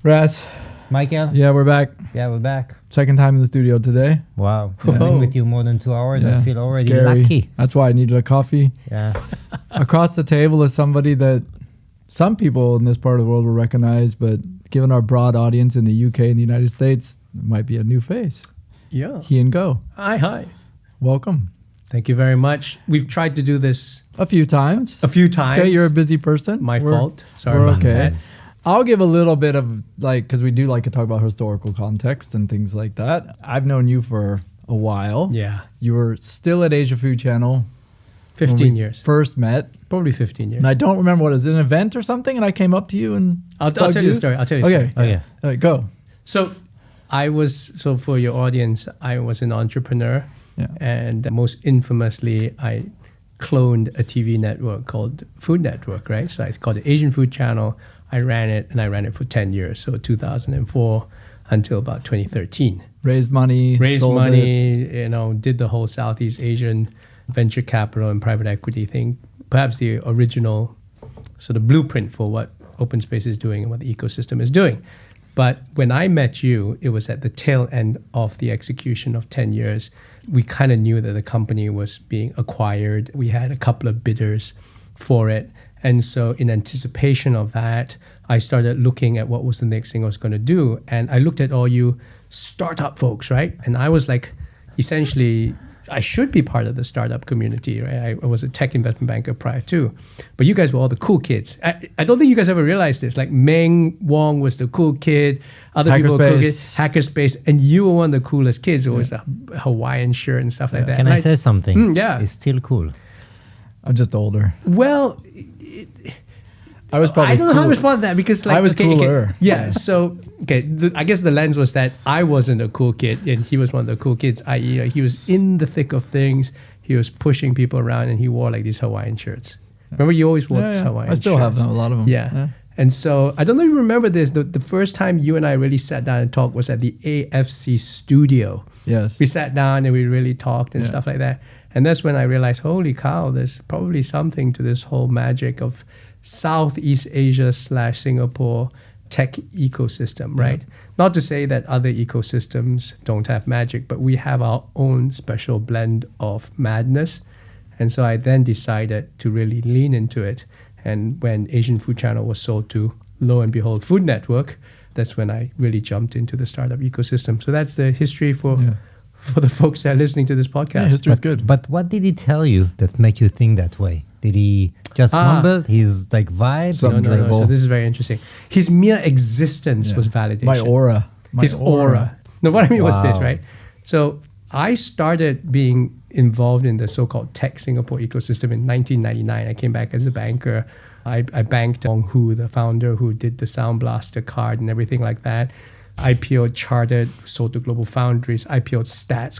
Raz, Michael? yeah, we're back. Yeah, we're back. Second time in the studio today. Wow. Yeah. I've been with you more than 2 hours. Yeah, I feel already scary. lucky. That's why I need a coffee. Yeah. Across the table is somebody that some people in this part of the world will recognize, but given our broad audience in the UK and the United States, it might be a new face. Yeah. Hian Goh, Hi. welcome. Thank you very much. We've tried to do this A few times. a few It's times. okay, you're a busy person. My We're- fault. Sorry We're about okay. that. I'll give a little bit of because we do like to talk about historical context and things like that. I've known you for a while. Yeah. You were still at Asia Food Channel. 15 when we years. First met. Probably 15 years. And I don't remember what it was, an event or something, and I came up to you and I'll tell you the story. I'll tell you the Okay. story. Oh, yeah. All right, go. So for your audience, I was an entrepreneur. Yeah. And most infamously, I cloned a TV network called Food Network, right? So it's called the Asian Food Channel. I ran it for 10 years. So 2004 until about 2013. Raised money. Sold Money, it. did the whole Southeast Asian venture capital and private equity thing. Perhaps the original sort of blueprint for what Openspace is doing and what the ecosystem is doing. But when I met you, it was at the tail end of the execution of 10 years. We kind of knew that the company was being acquired. We had a couple of bidders for it. And so in anticipation of that, I started looking at what was the next thing I was going to do. And I looked at all you startup folks, right? And I was like, essentially, I should be part of the startup community, right? I was a tech investment banker prior to. But you guys were all the cool kids. I don't think you guys ever realized this. Like Meng Wong was the cool kid. Other people were cool kids. Hackerspace. And you were one of the coolest kids who was a Hawaiian shirt and stuff like that. Can I say something? Yeah. It's still cool. I'm just older. Well, I was probably I don't know how to cool. respond to that because I was cooler. Yeah. So, I guess the lens was that I wasn't a cool kid and he was one of the cool kids, i.e. he was in the thick of things. He was pushing people around and he wore like these Hawaiian shirts. Remember you always wore these Hawaiian shirts? I still have them, a lot of them. Yeah. And so I don't know if you remember this. The first time you and I really sat down and talked was at the AFC studio. Yes. We sat down and we really talked and stuff like that. And that's when I realized, holy cow, there's probably something to this whole magic of Southeast Asia / Singapore tech ecosystem, right? Not to say that other ecosystems don't have magic, but we have our own special blend of madness. And so I then decided to really lean into it. And when Asian Food Channel was sold to, lo and behold, Food Network, that's when I really jumped into the startup ecosystem. So that's the history for the folks that are listening to this podcast. Yeah, history's good. But what did he tell you that make you think that way? Did he just mumble his like vibes? No. So this is very interesting. His mere existence was validation. My aura. His aura. No, what I mean was this, right? So I started being involved in the so-called tech Singapore ecosystem in 1999. I came back as a banker. I banked Wong Hu, the founder who did the Sound Blaster card and everything like that. IPO Chartered, sold to Global Foundries, IPO Stats,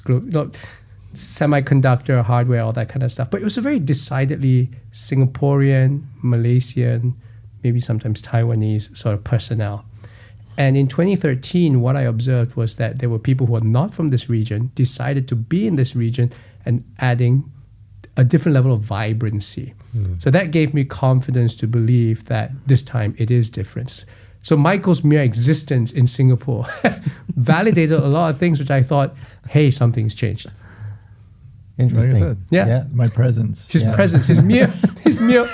semiconductor, hardware, all that kind of stuff. But it was a very decidedly Singaporean, Malaysian, maybe sometimes Taiwanese sort of personnel. And in 2013, what I observed was that there were people who are not from this region, decided to be in this region and adding a different level of vibrancy. So that gave me confidence to believe that this time it is different. So Michael's mere existence in Singapore validated a lot of things which I thought, hey, something's changed. Interesting. Like I said, Yeah. my presence. His presence, his mere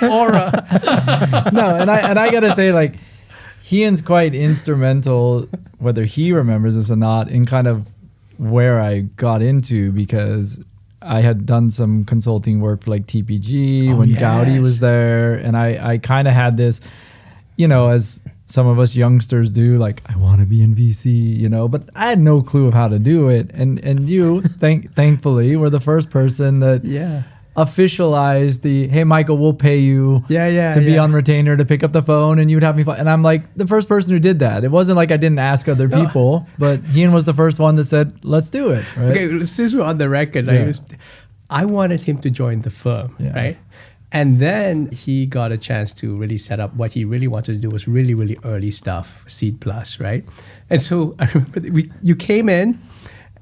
aura. No, and I gotta say, like, Hian's quite instrumental, whether he remembers this or not, in kind of where I got into, because I had done some consulting work for like TPG when Gaudi was there, and I kind of had this, as some of us youngsters do, like, I want to be in VC, but I had no clue of how to do it. And you, thankfully, were the first person that officialized the, hey, Michael, we'll pay you to be on retainer, to pick up the phone, and you'd have me fly. And I'm like the first person who did that. It wasn't like I didn't ask other people, but Hian was the first one that said, let's do it. Right? Okay, since we're on the record, I wanted him to join the firm, right? And then he got a chance to really set up what he really wanted to do was really, really early stuff, Seed Plus, right? And so I remember you came in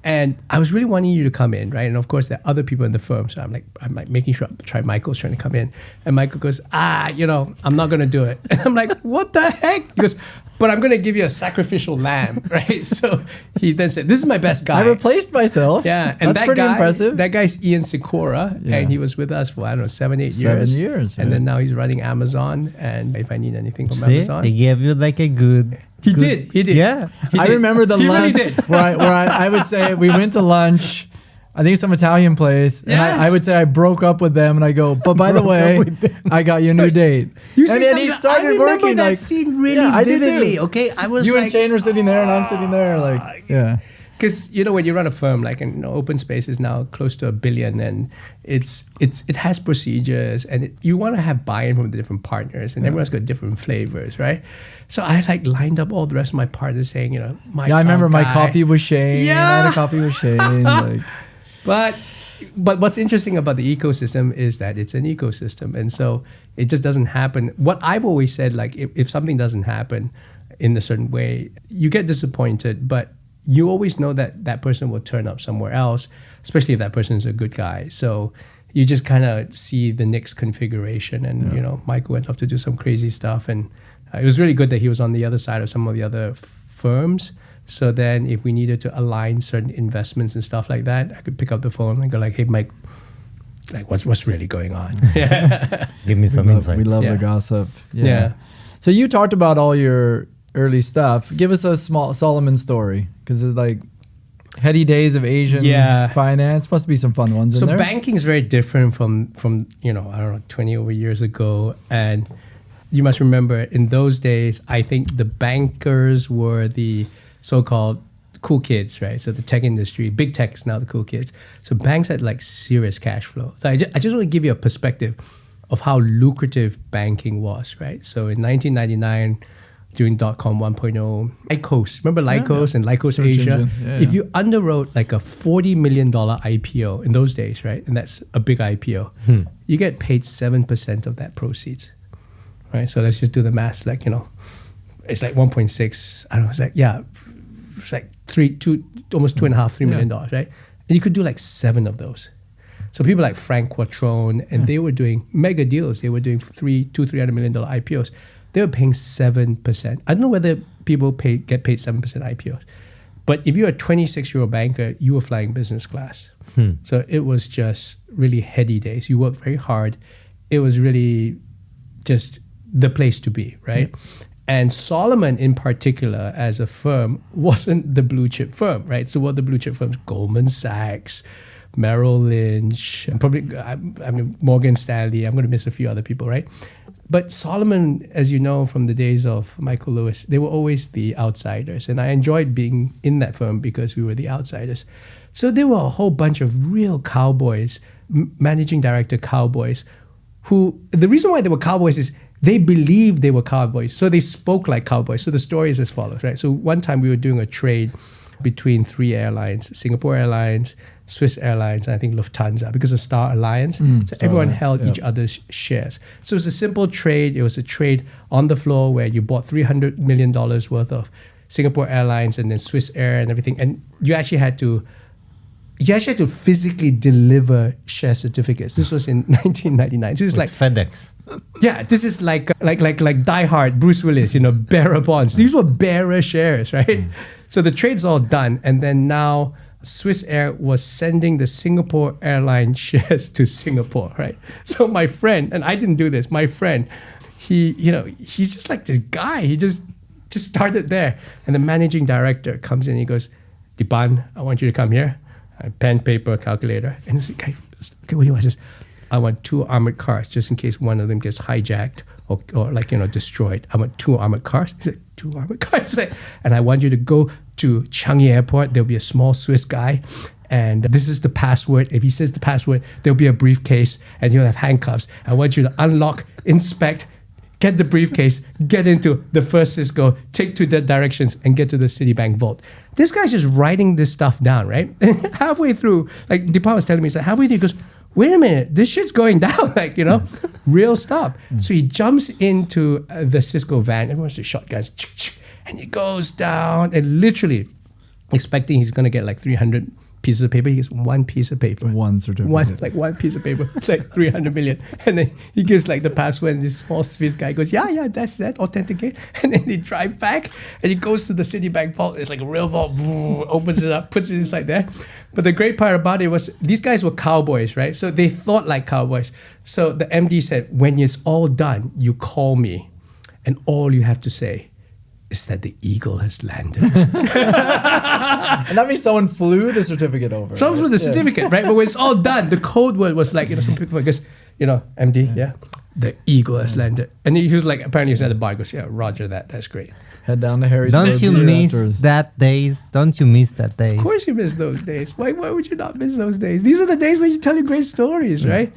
And I was really wanting you to come in, right? And of course, there are other people in the firm. So I'm like making sure, Michael's trying to come in. And Michael goes, I'm not going to do it. And I'm like, what the heck? He goes, but I'm going to give you a sacrificial lamb, right? So he then said, this is my best guy. I replaced myself. Yeah. And that's pretty impressive. That guy's Ian Sikora. Yeah. And he was with us for, 7, 8 years. 7 years. And right. then now he's running Amazon. And if I need anything from See, Amazon. they gave you like a good. He did. Yeah. I remember the He lunch really did. where I would say we went to lunch. I think some Italian place. And Yes. I would say I broke up with them and I go, but by the way, I got you a new date. You see and then he something- started I remember working that like, scene really Yeah, I did too. vividly. Okay, I was you like, and Shane were sitting there and I'm sitting there like, yeah. because when you run a firm like Openspace is now close to $1 billion, and it has procedures, and you want to have buy-in from the different partners, and everyone's got different flavors, right? So I lined up all the rest of my partners saying, Mike's Yeah, I remember our my guy. coffee with Shane. Yeah. I had a coffee with Shane. Like, But what's interesting about the ecosystem is that it's an ecosystem, and so it just doesn't happen. What I've always said, like if something doesn't happen in a certain way, you get disappointed, but you always know that person will turn up somewhere else, especially if that person is a good guy. So you just kind of see the next configuration, and Michael went off to do some crazy stuff, and it was really good that he was on the other side of some of the other firms. So then if we needed to align certain investments and stuff like that, I could pick up the phone and go like, hey, Mike, like what's really going on? Give me some insights. we love Yeah. the gossip. Yeah. So you talked about all your early stuff. Give us a small Salomon story, because it's like heady days of Asian finance. Must be some fun ones So in there. banking is very different from I don't know, 20 over years ago. And you must remember in those days, I think the bankers were the so-called cool kids, right? So the tech industry, big tech is now the cool kids. So banks had like serious cash flow. So I just want to give you a perspective of how lucrative banking was, right? So in 1999, during .com 1.0, Lycos, remember Lycos and Lycos Search Asia? engine. Yeah, If you underwrote like a $40 million IPO in those days, right? And that's a big IPO, you get paid 7% of that proceeds, right? So let's just do the math, like, it's like 1.6, I don't know, it's like almost $2.5-3 million, right? And you could do like 7 of those. So people like Frank Quattrone, and they were doing mega deals. They were doing $200-300 million IPOs. They were paying 7%. I don't know whether people get paid 7% IPOs, but if you're a 26-year-old banker, you were flying business class. So it was just really heady days. You worked very hard. It was really just the place to be, right? And Salomon in particular as a firm wasn't the blue chip firm, right? So what the blue chip firms, Goldman Sachs, Merrill Lynch, and probably Morgan Stanley, I'm going to miss a few other people, right? But Salomon, as you know from the days of Michael Lewis, they were always the outsiders. And I enjoyed being in that firm because we were the outsiders. So there were a whole bunch of real cowboys, managing director cowboys, who, the reason why they were cowboys is they believed they were cowboys. So they spoke like cowboys. So the story is as follows, right? So one time we were doing a trade between 3 airlines, Singapore Airlines, Swiss Airlines, and I think Lufthansa, because of Star Alliance. So Star everyone Alliance, held each other's shares. So it was a simple trade. It was a trade on the floor where you bought $300 million worth of Singapore Airlines and then Swiss Air and everything. And you actually had to physically deliver share certificates. This was in 1999. So it's like FedEx. yeah, this is like Die Hard, Bruce Willis, bearer bonds. These were bearer shares, right? So the trade's all done, and then now Swiss Air was sending the Singapore Airlines shares to Singapore, right? So my friend, and I didn't do this, my friend, he's just like this guy. He just started there, and the managing director comes in. And he goes, "Dipan, I want you to come here." Pen, paper, calculator, and this guy, okay, what do you want? He says, I want 2 armored cars just in case one of them gets hijacked or destroyed. I want 2 armored cars. He's like, 2 armored cars? And I want you to go to Changi Airport. There'll be a small Swiss guy, and this is the password. If he says the password, there'll be a briefcase, and he'll have handcuffs. I want you to unlock, inspect, get the briefcase, get into the first Cisco, take 2 directions, and get to the Citibank vault. This guy's just writing this stuff down, right? And halfway through, like Dipan was telling me, halfway through, he goes, wait a minute, this shit's going down, real stuff. So he jumps into the Cisco van, everyone's just shotguns, and he goes down, and literally, expecting he's going to get like 300 pieces of paper. He gets one piece of paper. One certificate. One piece of paper. It's like 300 million. And then he gives like the password, and this small Swiss guy goes, yeah, that's that, authenticate. And then they drive back, and he goes to the Citibank vault. It's like a real vault, opens it up, puts it inside there. But the great part about it was these guys were cowboys, right? So they thought like cowboys. So the MD said, when it's all done, you call me, and all you have to say is that the eagle has landed. And that means someone flew the certificate over. Someone flew the certificate, right? But when it's all done, the code word was like, some people goes, MD, the eagle has landed. And he was like, apparently he was at the bar, he goes, yeah, roger that, that's great. Head down to Harrisburg. Don't you miss that days? Don't you miss that days? Of course you miss those days. Why would you not miss those days? These are the days when you tell your great stories, right?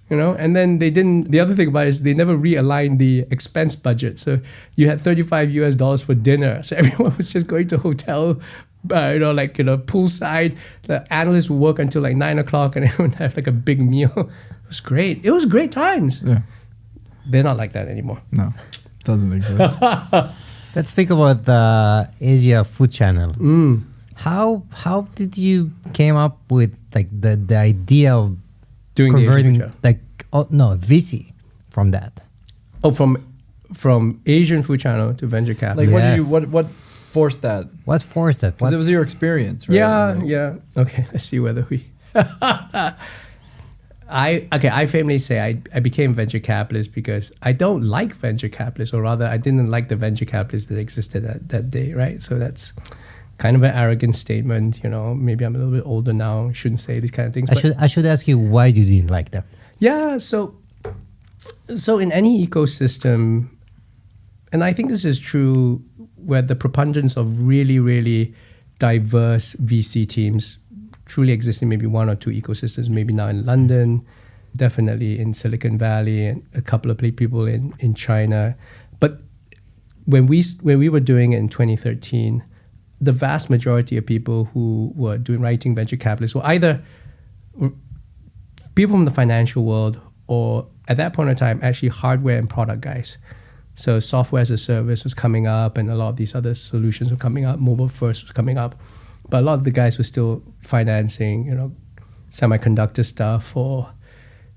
And then the other thing about it is they never realigned the expense budget. So you had $35 for dinner. So everyone was just going to hotel, poolside. The analysts would work until like 9 o'clock and everyone would have like a big meal. It was great. It was great times. Yeah. They're not like that anymore. No, doesn't exist. Let's speak about the Asia Food Channel. How did you came up with like the idea of doing converting the Asian food channel? VC from that? Oh, from Asian Food Channel to venture capital. Like what forced that? What forced that? Because it was your experience, right? Yeah. Okay, let's see whether we. I famously say I became venture capitalist because I don't like venture capitalists, or rather, I didn't like the venture capitalists that existed that day, right? So that's kind of an arrogant statement. Maybe I'm a little bit older now. Shouldn't say these kind of things. I should ask you why you didn't like them. Yeah. So in any ecosystem, and I think this is true where the preponderance of really, really diverse VC teams truly exist in maybe one or two ecosystems, maybe now in London, definitely in Silicon Valley, and a couple of people in China. But when we were doing it in 2013, the vast majority of people who were writing venture capitalists were either people from the financial world or, at that point in time, actually hardware and product guys. So software as a service was coming up, and a lot of these other solutions were coming up. Mobile first was coming up. But a lot of the guys were still financing, semiconductor stuff or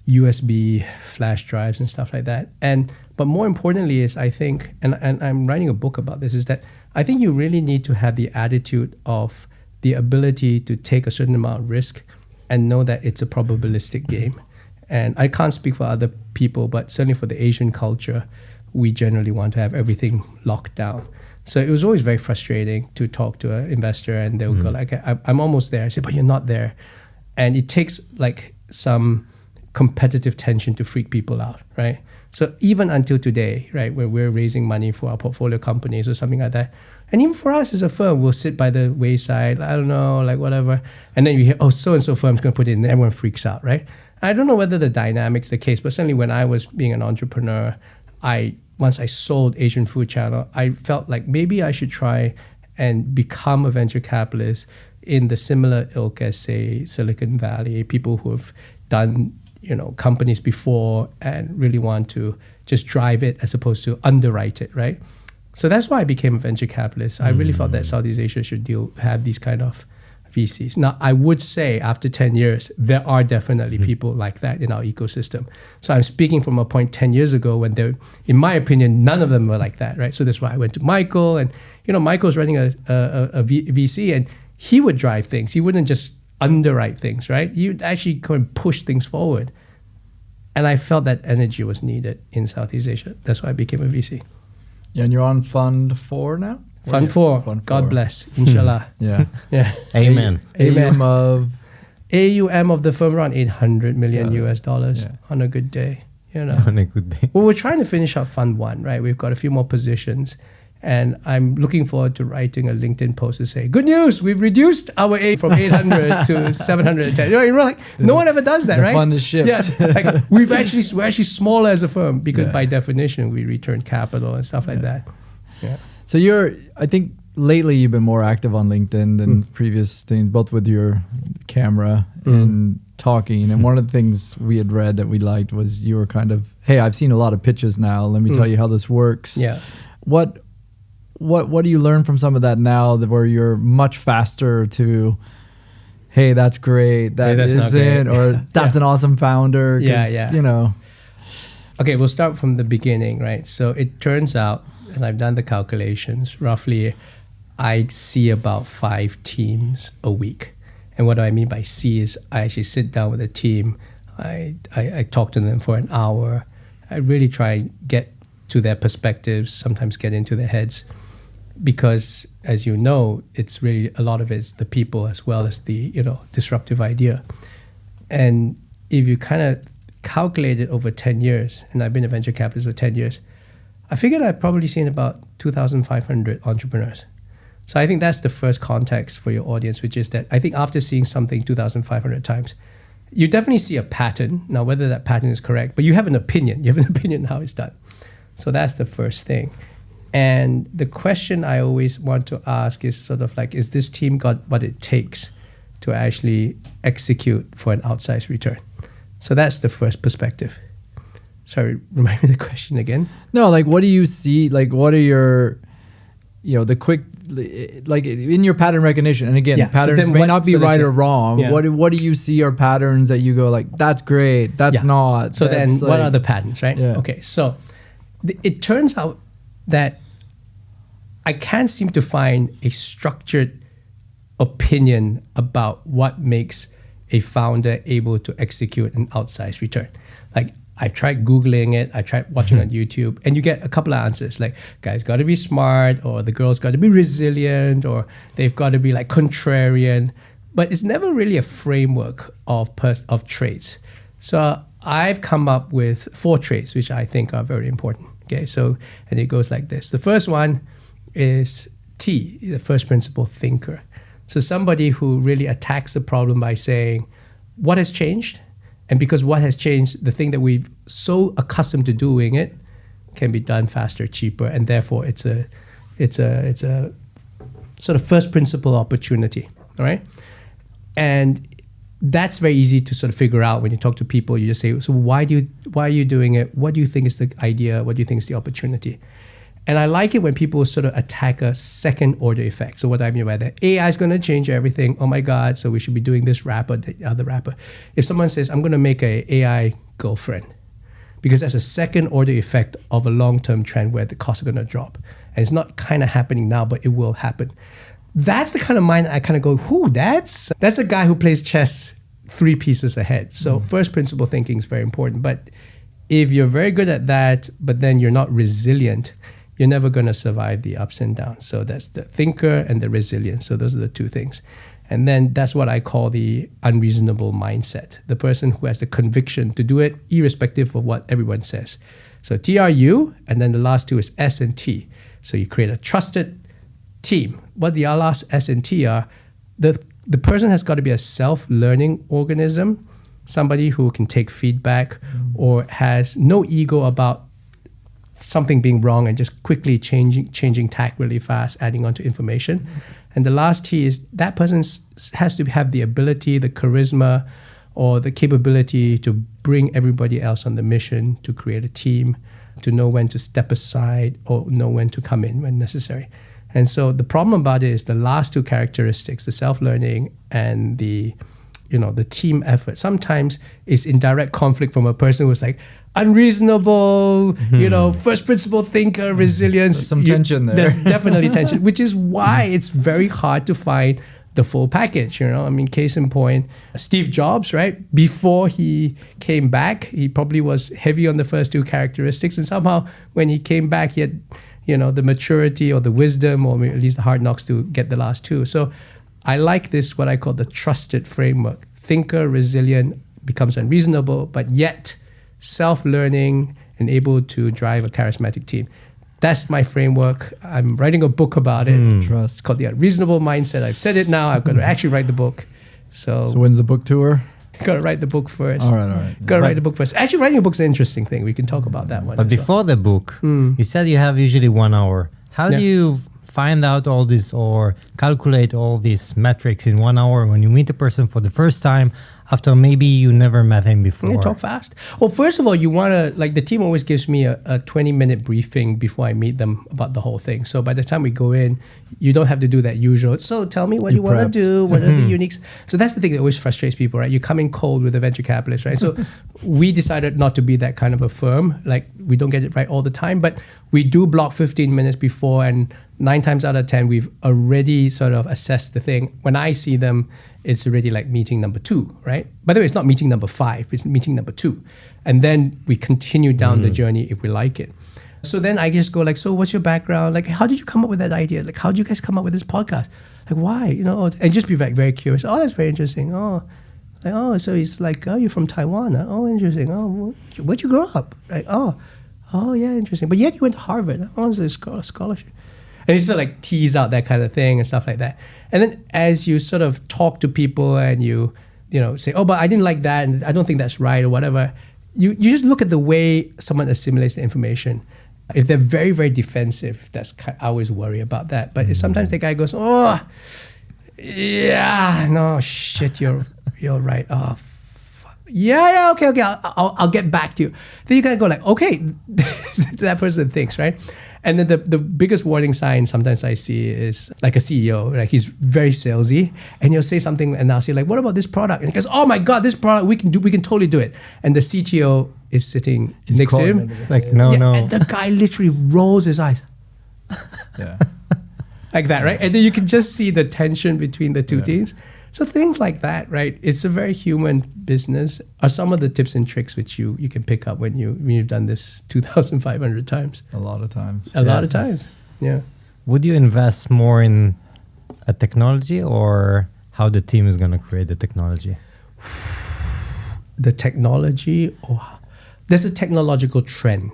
USB flash drives and stuff like that. But more importantly is, I think, and I'm writing a book about this, is that I think you really need to have the attitude of the ability to take a certain amount of risk and know that it's a probabilistic game. And I can't speak for other people, but certainly for the Asian culture, we generally want to have everything locked down. So it was always very frustrating to talk to an investor, and they'll go like, I'm almost there. I say, but you're not there. And it takes like some competitive tension to freak people out, right? So even until today, right, where we're raising money for our portfolio companies or something like that, and even for us as a firm, we'll sit by the wayside, I don't know, like whatever. And then you hear, so-and-so firm's going to put it in, and everyone freaks out, right? I don't know whether the dynamic's the case, but certainly when I was being an entrepreneur, once I sold Asian Food Channel, I felt like maybe I should try and become a venture capitalist in the similar ilk as, say, Silicon Valley, people who have done, companies before and really want to just drive it as opposed to underwrite it, right? So that's why I became a venture capitalist. I really felt that Southeast Asia should have these kind of VCs. Now, I would say after 10 years, there are definitely people like that in our ecosystem. So I'm speaking from a point 10 years ago when in my opinion, none of them were like that, right? So that's why I went to Michael, and Michael's running a VC, and he would drive things. He wouldn't just underwrite things, right? He would actually go and push things forward. And I felt that energy was needed in Southeast Asia. That's why I became a VC. Yeah, and you're on Fund 4 now? Fund 4. God bless. Inshallah. Yeah. Amen. Amen. AUM of the firm around $800 million US on a good day. On a good day. Well, we're trying to finish up Fund 1, right? We've got a few more positions. And I'm looking forward to writing a LinkedIn post to say, good news, we've reduced our A from 800 to 710. You're like, no one ever does that, right? The fund is shipped. Yeah, like we're actually smaller as a firm because by definition we return capital and stuff like that. Yeah. So I think lately you've been more active on LinkedIn than previous things, both with your camera and talking. And one of the things we had read that we liked was you were kind of, hey, I've seen a lot of pitches now. Let me tell you how this works. Yeah. what do you learn from some of that now where you're much faster to, hey, that's great, that isn't, or that's an awesome founder? You know. Okay, we'll start from the beginning, right? So it turns out, and I've done the calculations, roughly I see about 5 teams a week. And what do I mean by see is I actually sit down with a team, I talk to them for an hour, I really try and get to their perspectives, sometimes get into their heads, because as you know, it's really a lot of it's the people as well as the disruptive idea. And if you kind of calculate it over 10 years, and I've been a venture capitalist for 10 years, I figured I've probably seen about 2,500 entrepreneurs. So I think that's the first context for your audience, which is that I think after seeing something 2,500 times, you definitely see a pattern. Now, whether that pattern is correct, but you have an opinion. You have an opinion on how it's done. So that's the first thing. And the question I always want to ask is sort of like, is this team got what it takes to actually execute for an outsized return? So that's the first perspective. Sorry, remind me the question again. No, like what do you see? Like what are your, the quick, like in your pattern recognition? And again, patterns may not be right or wrong. Yeah. What do you see are patterns that you go like, that's great, that's not. So that's then what are the patterns, right? Yeah. Okay, so it turns out that I can't seem to find a structured opinion about what makes a founder able to execute an outsized return. Like I've tried Googling it, I tried watching on YouTube, and you get a couple of answers like guy's got to be smart, or the girl's got to be resilient, or they've got to be like contrarian, but it's never really a framework of traits. So I've come up with 4 traits which I think are very important. Okay, so and it goes like this. The first one is T, the first principle thinker. So somebody who really attacks the problem by saying, what has changed? And because what has changed, the thing that we've so accustomed to doing it can be done faster, cheaper, and therefore it's a sort of first principle opportunity. All right, and that's very easy to sort of figure out when you talk to people. You just say, so why are you doing it? What do you think is the idea? What do you think is the opportunity? And I like it when people sort of attack a second order effect. So what I mean by that, AI is going to change everything. Oh my God, so we should be doing this rapper, the other rapper. If someone says, I'm going to make an AI girlfriend, because that's a second order effect of a long-term trend where the costs are going to drop. And it's not kind of happening now, but it will happen. That's the kind of mind I kind of go, that's a guy who plays chess 3 pieces ahead. So first principle thinking is very important. But if you're very good at that, but then you're not resilient, you're never going to survive the ups and downs. So that's the thinker and the resilience. So those are the 2 things. And then that's what I call the unreasonable mindset. The person who has the conviction to do it irrespective of what everyone says. So TRU, and then the last 2 is S and T. So you create a trusted team. What the last S and T are, the person has got to be a self-learning organism, somebody who can take feedback or has no ego about something being wrong and just quickly changing tack really fast, adding on to information. And the last T is that person has to have the ability, the charisma, or the capability to bring everybody else on the mission, to create a team, to know when to step aside or know when to come in when necessary. And so the problem about it is the last 2 characteristics, the self-learning and the team effort, sometimes is in direct conflict from a person who's like unreasonable, first principle thinker, resilience. There's some tension there. There's definitely tension, which is why it's very hard to find the full package. I mean, case in point, Steve Jobs, right? Before he came back, he probably was heavy on the first 2 characteristics. And somehow when he came back, he had, the maturity or the wisdom or at least the hard knocks to get the last 2. So I like this, what I call the trusted framework. Thinker, resilient, becomes unreasonable, but yet self-learning and able to drive a charismatic team. That's my framework. I'm writing a book about it. Trust. It's called The Unreasonable Mindset. I've said it now. I've got to actually write the book. So when's the book tour? Got to write the book first. All right. Got to write the book first. Actually, writing a book's an interesting thing. We can talk about that one. But before the book, you said you have usually 1 hour. How do you find out all this or calculate all these metrics in 1 hour when you meet a person for the first time? after maybe you never met him before? You talk fast. Well, first of all, you want to, like, the team always gives me a 20-minute briefing before I meet them about the whole thing. So by the time we go in, you don't have to do that usual, so tell me what you want to do, what are the uniques. So that's the thing that always frustrates people, right? You come in cold with a venture capitalist, right? So we decided not to be that kind of a firm. Like, we don't get it right all the time, but we do block 15 minutes before, and 9 times out of 10, we've already sort of assessed the thing. When I see them, it's already like meeting number 2, right? By the way, it's not meeting number 5, it's meeting number 2. And then we continue down the journey if we like it. So then I just go like, so what's your background? Like, how did you come up with that idea? Like, how did you guys come up with this podcast? Like, why? You know, and just be like very curious. Oh, that's very interesting. Oh, like, oh, so it's like, oh, you're from Taiwan. Huh? Oh, interesting. Oh, where'd you grow up? Like, oh, yeah, interesting. But yet you went to Harvard. Oh, it's a scholarship. And you sort of like tease out that kind of thing and stuff like that. And then as you sort of talk to people and you know, say, oh, but I didn't like that and I don't think that's right or whatever, you just look at the way someone assimilates the information. If they're very, very defensive, I always worry about that. But if sometimes the guy goes, oh, yeah, no, shit, you're right. Oh, fuck. Yeah, okay, I'll get back to you. Then you gotta go like, okay, that person thinks, right? And then the biggest warning sign sometimes I see is like a CEO, like he's very salesy, and he'll say something, and I'll say like, "What about this product?" And he goes, "Oh my God, this product we can totally do it." And the CTO is sitting next to him, like, no. And the guy literally rolls his eyes, like that, right? And then you can just see the tension between the two teams. So things like that, right? It's a very human business. Are some of the tips and tricks which you can pick up when you've done this 2,500 times? A lot of times. A lot of times, yeah. Would you invest more in a technology or how the team is going to create the technology? The technology, there's a technological trend,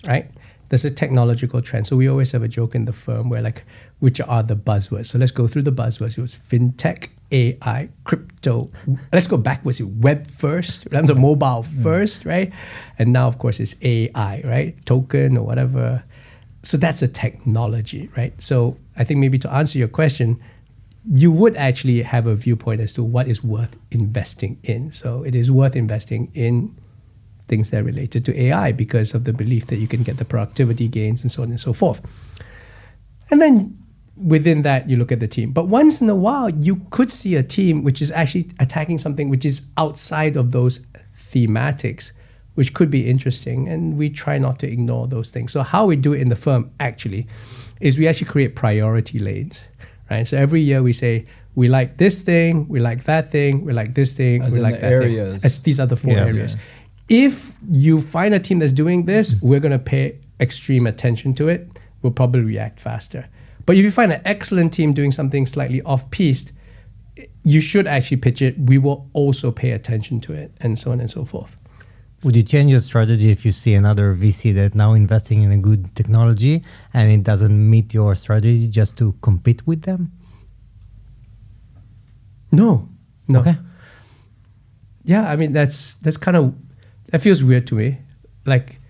right? There's a technological trend. So we always have a joke in the firm where like, which are the buzzwords? So let's go through the buzzwords. It was fintech, AI, crypto. Let's go backwards. Web first, the mobile first, right? And now, of course, it's AI, right? Token or whatever. So that's a technology, right? So I think maybe to answer your question, you would actually have a viewpoint as to what is worth investing in. So it is worth investing in things that are related to AI because of the belief that you can get the productivity gains and so on and so forth. And then within that, you look at the team. But once in a while, you could see a team which is actually attacking something which is outside of those thematics, which could be interesting. And we try not to ignore those things. So how we do it in the firm actually is we actually create priority lanes, right? So every year we say, we like this thing, we like that thing, we like this thing, as we like that areas. thing. As these are the 4 areas. Yeah. If you find a team that's doing this, we're going to pay extreme attention to it. We'll probably react faster. But if you find an excellent team doing something slightly off-piste, you should actually pitch it. We will also pay attention to it, and so on and so forth. Would you change your strategy if you see another VC that now investing in a good technology and it doesn't meet your strategy just to compete with them? No. Okay. Yeah, I mean, that's kind of, that feels weird to me. Like,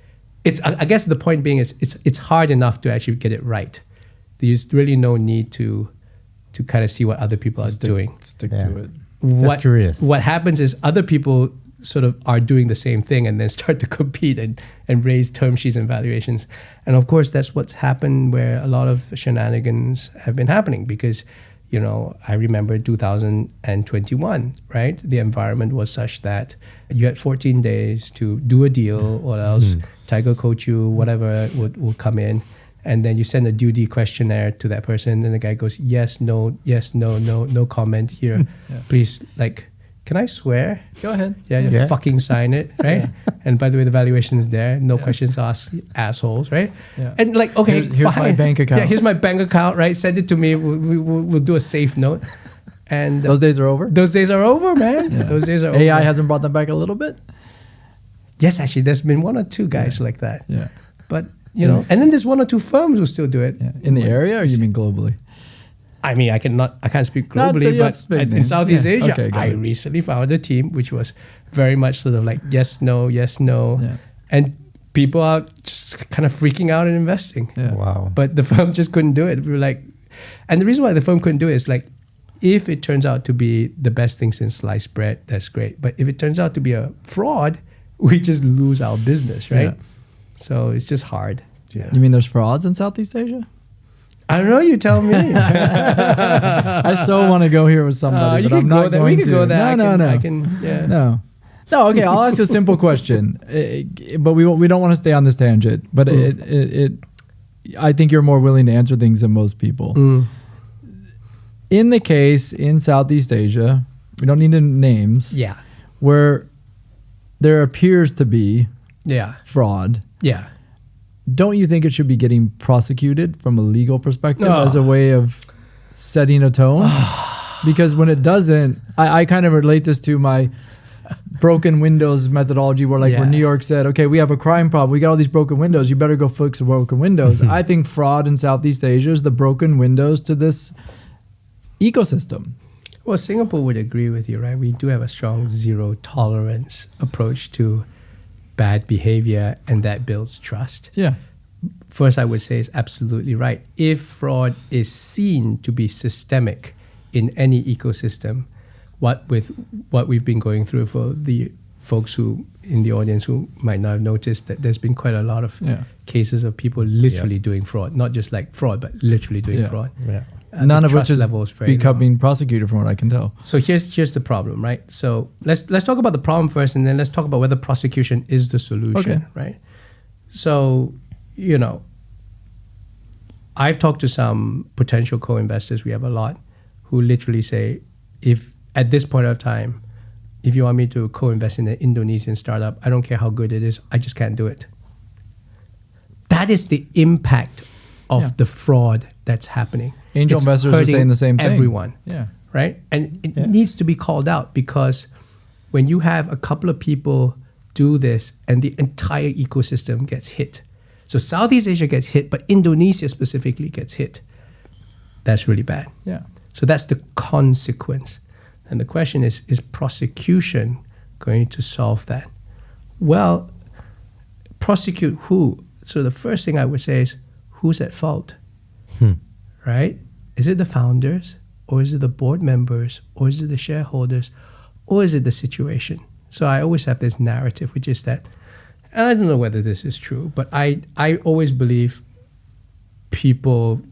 I guess the point being is it's hard enough to actually get it right. There's really no need to kind of see what other people are doing. Stick to it. Just curious. What happens is other people sort of are doing the same thing and then start to compete and raise term sheets and valuations. And of course, that's what's happened where a lot of shenanigans have been happening because, you know, I remember 2021, right? The environment was such that you had 14 days to do a deal or else Tiger Coach you, whatever would come in. And then you send a duty questionnaire to that person and the guy goes, yes, no, no comment here. Please, like, can I swear? Go ahead. Yeah. Fucking sign it, right? And by the way, the valuation is there. No questions asked, assholes, right? Yeah. And like, okay, here's my bank account. Yeah, here's my bank account, right? Send it to me. We'll do a safe note. And those days are over? Those days are over, man. Yeah. Those days are over. AI hasn't brought them back a little bit? Yes, actually, there's been 1 or 2 guys like that. Yeah. But, you know, and then there's 1 or 2 firms who still do it. Yeah. In the area, or you mean globally? I mean, I can't speak globally, but in Southeast Asia, okay, I recently found a team which was very much sort of like yes, no, and people are just kind of freaking out and investing. Yeah. Wow! But the firm just couldn't do it. We were like, and the reason why the firm couldn't do it is like, If it turns out to be the best thing since sliced bread, that's great. But if it turns out to be a fraud, we just lose our business, right? Yeah. So it's just hard. Yeah. You mean there's frauds in Southeast Asia? I don't know. You tell me. I still want to go here with somebody, you but I'm can not go there. going We can to. go there. No, Yeah. No, okay. I'll ask you a simple question, but we don't want to stay on this tangent. But I think you're more willing to answer things than most people. In the case in Southeast Asia, we don't need names. Yeah. Where there appears to be fraud. Yeah. Don't you think it should be getting prosecuted from a legal perspective Oh. as a way of setting a tone? Because when it doesn't, I kind of relate this to my broken windows methodology where when New York said, okay, we have a crime problem. We got all these broken windows. You better go fix the broken windows. I think fraud in Southeast Asia is the broken windows to this ecosystem. Well, Singapore would agree with you, right? We do have a strong zero tolerance approach to bad behavior, and that builds trust. Yeah. First, I would say is absolutely right. If fraud is seen to be systemic in any ecosystem, what we've been going through, for the folks who in the audience who might not have noticed, that there's been quite a lot of cases of people literally doing fraud, not just like fraud, but literally doing fraud. Yeah. None of which is very becoming prosecuted from what I can tell. So here's the problem, right? So let's talk about the problem first, and then let's talk about whether prosecution is the solution, right? So, I've talked to some potential co-investors, we have a lot, who literally say, if at this point of time, if you want me to co-invest in an Indonesian startup, I don't care how good it is, I just can't do it. That is the impact of the fraud that's happening. Angel investors are saying the same thing. Everyone. Yeah. Right? And it needs to be called out, because when you have a couple of people do this and the entire ecosystem gets hit. So Southeast Asia gets hit, but Indonesia specifically gets hit. That's really bad. Yeah. So that's the consequence. And the question is prosecution going to solve that? Well, prosecute who? So the first thing I would say is, who's at fault? Right? Is it the founders, or is it the board members, or is it the shareholders, or is it the situation? So I always have this narrative, which is that, and I don't know whether this is true, but I always believe people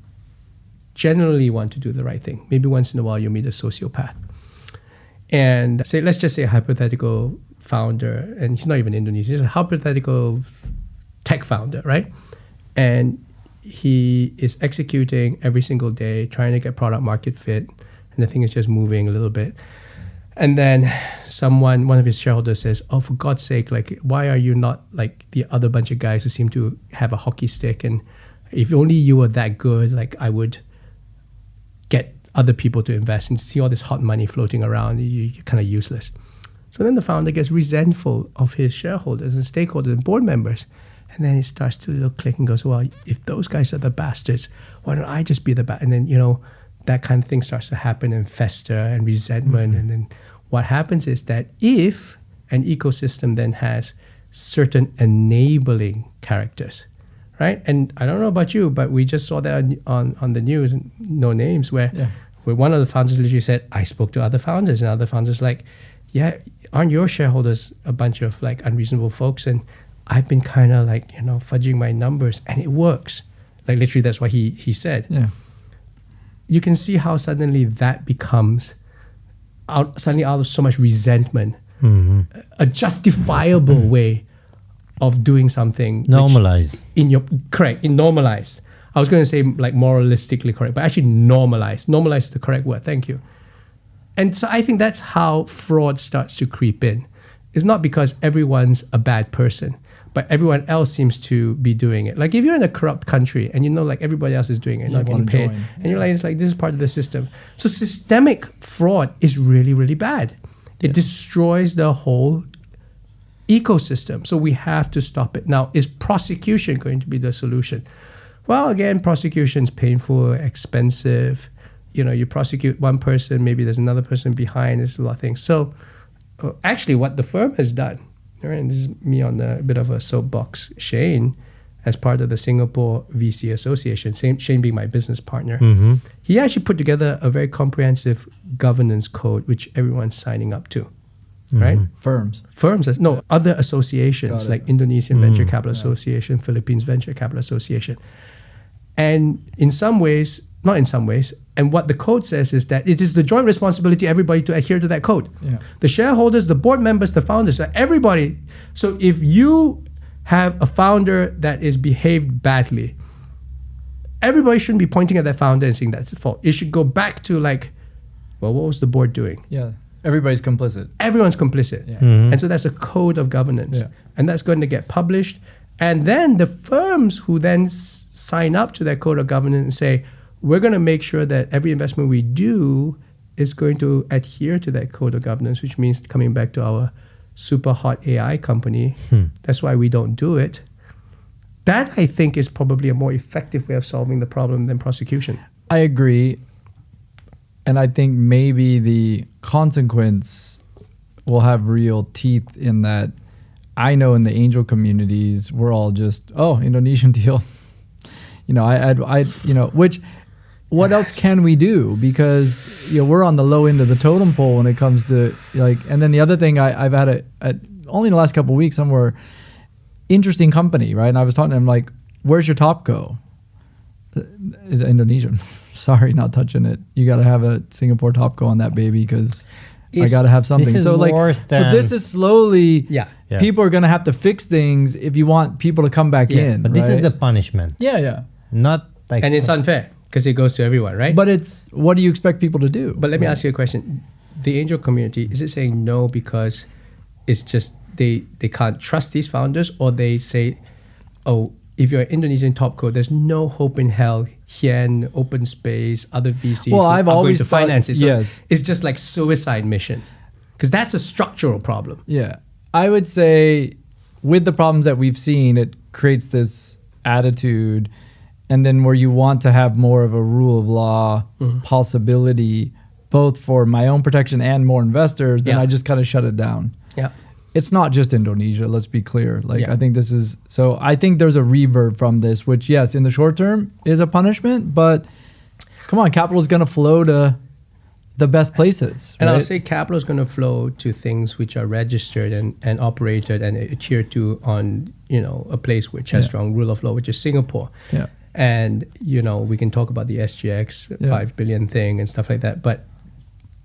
generally want to do the right thing. Maybe once in a while you meet a sociopath. And let's just say a hypothetical founder, and he's not even Indonesian, he's a hypothetical tech founder, right? And he is executing every single day, trying to get product market fit, and the thing is just moving a little bit. And then one of his shareholders says, oh, for God's sake, why are you not like the other bunch of guys who seem to have a hockey stick? And if only you were that good, I would get other people to invest, and see all this hot money floating around, you're kind of useless. So then the founder gets resentful of his shareholders and stakeholders and board members. And then he starts to little click and goes, well, if those guys are the bastards, why don't I just be the bastard? And then, that kind of thing starts to happen, and fester and resentment. And then what happens is that if an ecosystem then has certain enabling characters, right? And I don't know about you, but we just saw that on the news, no names, where one of the founders literally said, I spoke to other founders, and other founders aren't your shareholders a bunch of unreasonable folks? And I've been kind of fudging my numbers, and it works. Literally, that's what he said. Yeah. You can see how suddenly that becomes out of so much resentment, a justifiable way of doing something. Normalize. Normalized. I was going to say moralistically correct, but actually normalized. Normalized is the correct word. Thank you. And so I think that's how fraud starts to creep in. It's not because everyone's a bad person, but everyone else seems to be doing it. If you're in a corrupt country and everybody else is doing it, not getting paid, and you're this is part of the system. So systemic fraud is really, really bad. It destroys the whole ecosystem. So we have to stop it. Now, is prosecution going to be the solution? Well, again, prosecution is painful, expensive. You prosecute one person, maybe there's another person behind. There's a lot of things. So actually what the firm has done, right, and this is me on a bit of a soapbox, Shane, as part of the Singapore VC Association, Shane being my business partner, he actually put together a very comprehensive governance code, which everyone's signing up to, right? Firms, other associations like Indonesian Venture Capital Association, Philippines Venture Capital Association. And and what the code says is that it is the joint responsibility of everybody to adhere to that code. Yeah. The shareholders, the board members, the founders, everybody. So if you have a founder that is behaved badly, everybody shouldn't be pointing at that founder and saying that's the fault. It should go back to like, well, what was the board doing? Yeah. Everybody's complicit. Everyone's complicit. Yeah. And so that's a code of governance. Yeah. And that's going to get published. And then the firms who then sign up to that code of governance and say, we're going to make sure that every investment we do is going to adhere to that code of governance, which means coming back to our super hot AI company. That's why we don't do it. That, I think, is probably a more effective way of solving the problem than prosecution. I agree. And I think maybe the consequence will have real teeth in that. I know in the angel communities, we're all just, Indonesian deal. What else can we do? Because we're on the low end of the totem pole when it comes to and then the other thing I've had only in the last couple of weeks, somewhere interesting company, right? And I was talking to him like, where's your top go? Is it Indonesian? Sorry, not touching it. You got to have a Singapore top go on that baby because I got to have something. This is worse than, but this is slowly. Yeah. People are going to have to fix things if you want people to come back in. But this is the punishment. Yeah. Not like. And it's unfair because it goes to everyone, right? But it's, what do you expect people to do? But let me ask you a question. The angel community, is it saying no because it's just they can't trust these founders, or they say, if you're an Indonesian topco, there's no hope in hell. Hian, Openspace, other VCs I've always going to finance it. So yes. It's just like suicide mission. Because that's a structural problem. Yeah. I would say with the problems that we've seen, it creates this attitude, and then where you want to have more of a rule of law possibility, both for my own protection and more investors, then I just kind of shut it down. Yeah. It's not just Indonesia, let's be clear. I think this is, so I think there's a reverb from this, which yes, in the short term is a punishment, but come on, capital is going to flow to the best places. And right? I'll say capital is going to flow to things which are registered and operated and adhered to on, a place which has strong rule of law, which is Singapore. Yeah. And, we can talk about the SGX 5 billion thing and stuff like that, but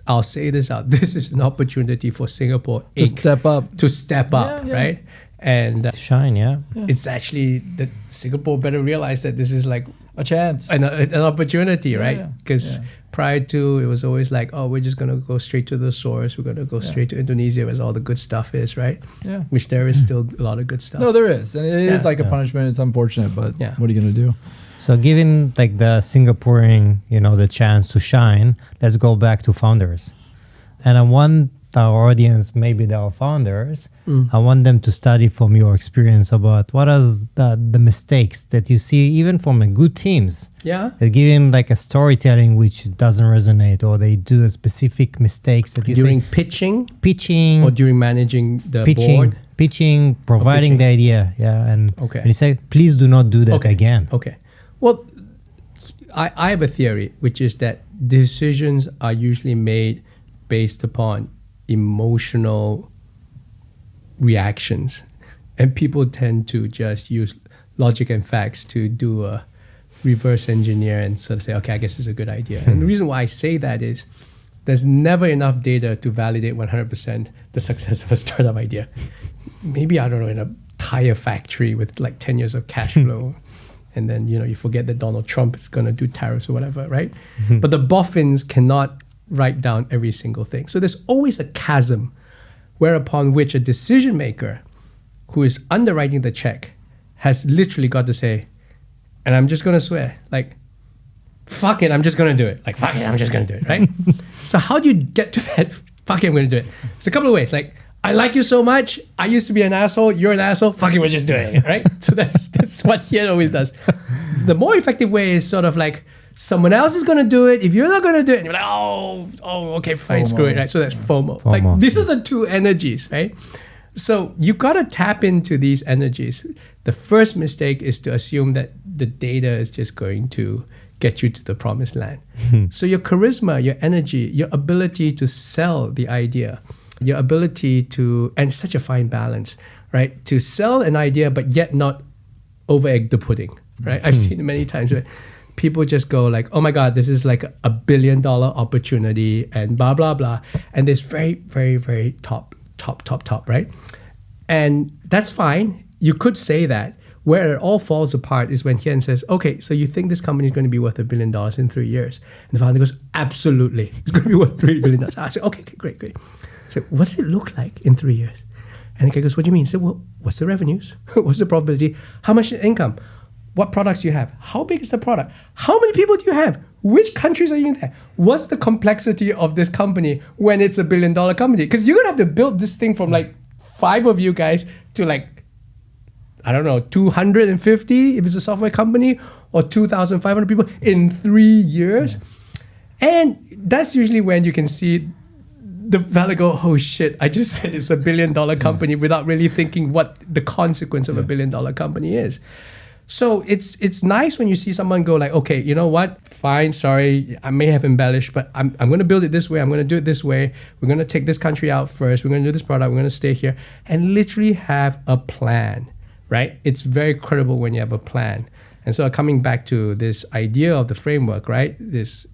I'll say this out. This is an opportunity for Singapore to Inc. step up, right? And shine, it's actually that Singapore better realize that this is like a chance, an opportunity, right? Because prior to, it was always like, we're just going to go straight to the source. We're going to go straight to Indonesia where all the good stuff is, right? Yeah. Which there is still a lot of good stuff. No, there is. And it is like a punishment. It's unfortunate, but what are you going to do? So giving like the Singaporean, the chance to shine, let's go back to founders. And I want our audience, maybe our founders, I want them to study from your experience about what are the mistakes that you see even from a good teams. Yeah. They give him like a storytelling which doesn't resonate, or they do a specific mistakes that you during say, pitching, or during managing the board. Pitching, providing the idea. Yeah. And you say, please do not do that again. Okay. Well, I have a theory, which is that decisions are usually made based upon emotional reactions. And people tend to just use logic and facts to do a reverse engineer and sort of say, okay, I guess it's a good idea. And the reason why I say that is there's never enough data to validate 100% the success of a startup idea. Maybe, I don't know, in a tire factory with like 10 years of cash flow. And then, you forget that Donald Trump is going to do tariffs or whatever, right? But the boffins cannot write down every single thing. So there's always a chasm whereupon which a decision maker who is underwriting the check has literally got to say, and I'm just going to swear, like, fuck it, I'm just going to do it. Like, fuck it, I'm just going to do it, right? So how do you get to that, fuck it, I'm going to do it? It's a couple of ways. Like, I like you so much. I used to be an asshole. You're an asshole. Fuck it, we're just doing it, right? So that's what Hian always does. The more effective way is sort of like someone else is going to do it. If you're not going to do it, and you're like, okay, fine, FOMO. screw it, right? So that's FOMO. FOMO. Like these are the two energies, right? So you got to tap into these energies. The first mistake is to assume that the data is just going to get you to the promised land. So your charisma, your energy, your ability to sell the idea, your ability to, and it's such a fine balance, right? To sell an idea, but yet not over-egg the pudding, right? I've seen it many times where people just go like, oh my God, this is like $1 billion opportunity and blah, blah, blah. And this very, very, very top, right? And that's fine. You could say that. Where it all falls apart is when Hian says, okay, so you think this company is going to be worth $1 billion in 3 years? And the founder goes, absolutely. It's going to be worth $3 billion. I said, okay, great. I said, what's it look like in 3 years? And the guy goes, what do you mean? I said, well, what's the revenues? What's the profitability? How much income? What products do you have? How big is the product? How many people do you have? Which countries are you in there? What's the complexity of this company when it's $1 billion company? Because you're going to have to build this thing from like 5 of you guys to like, I don't know, 250 if it's a software company, or 2,500 people in 3 years. And that's usually when you can see the fellow go, oh shit, I just said it's $1 billion company without really thinking what the consequence of $1 billion company is. So it's nice when you see someone go like, okay, you know what? Fine, sorry, I may have embellished, but I'm going to build it this way. I'm going to do it this way. We're going to take this country out first. We're going to do this product. We're going to stay here and literally have a plan, right? It's very credible when you have a plan. And so coming back to this idea of the framework, right? This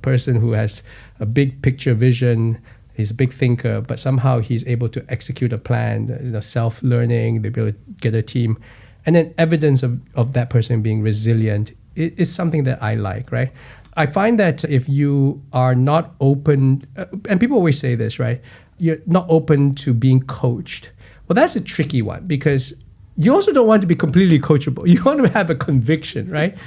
person who has a big picture vision, he's a big thinker, but somehow he's able to execute a plan, self-learning, the ability to get a team. And then evidence of that person being resilient is something that I like, right? I find that if you are not open, and people always say this, right? You're not open to being coached. Well, that's a tricky one because you also don't want to be completely coachable. You want to have a conviction, right?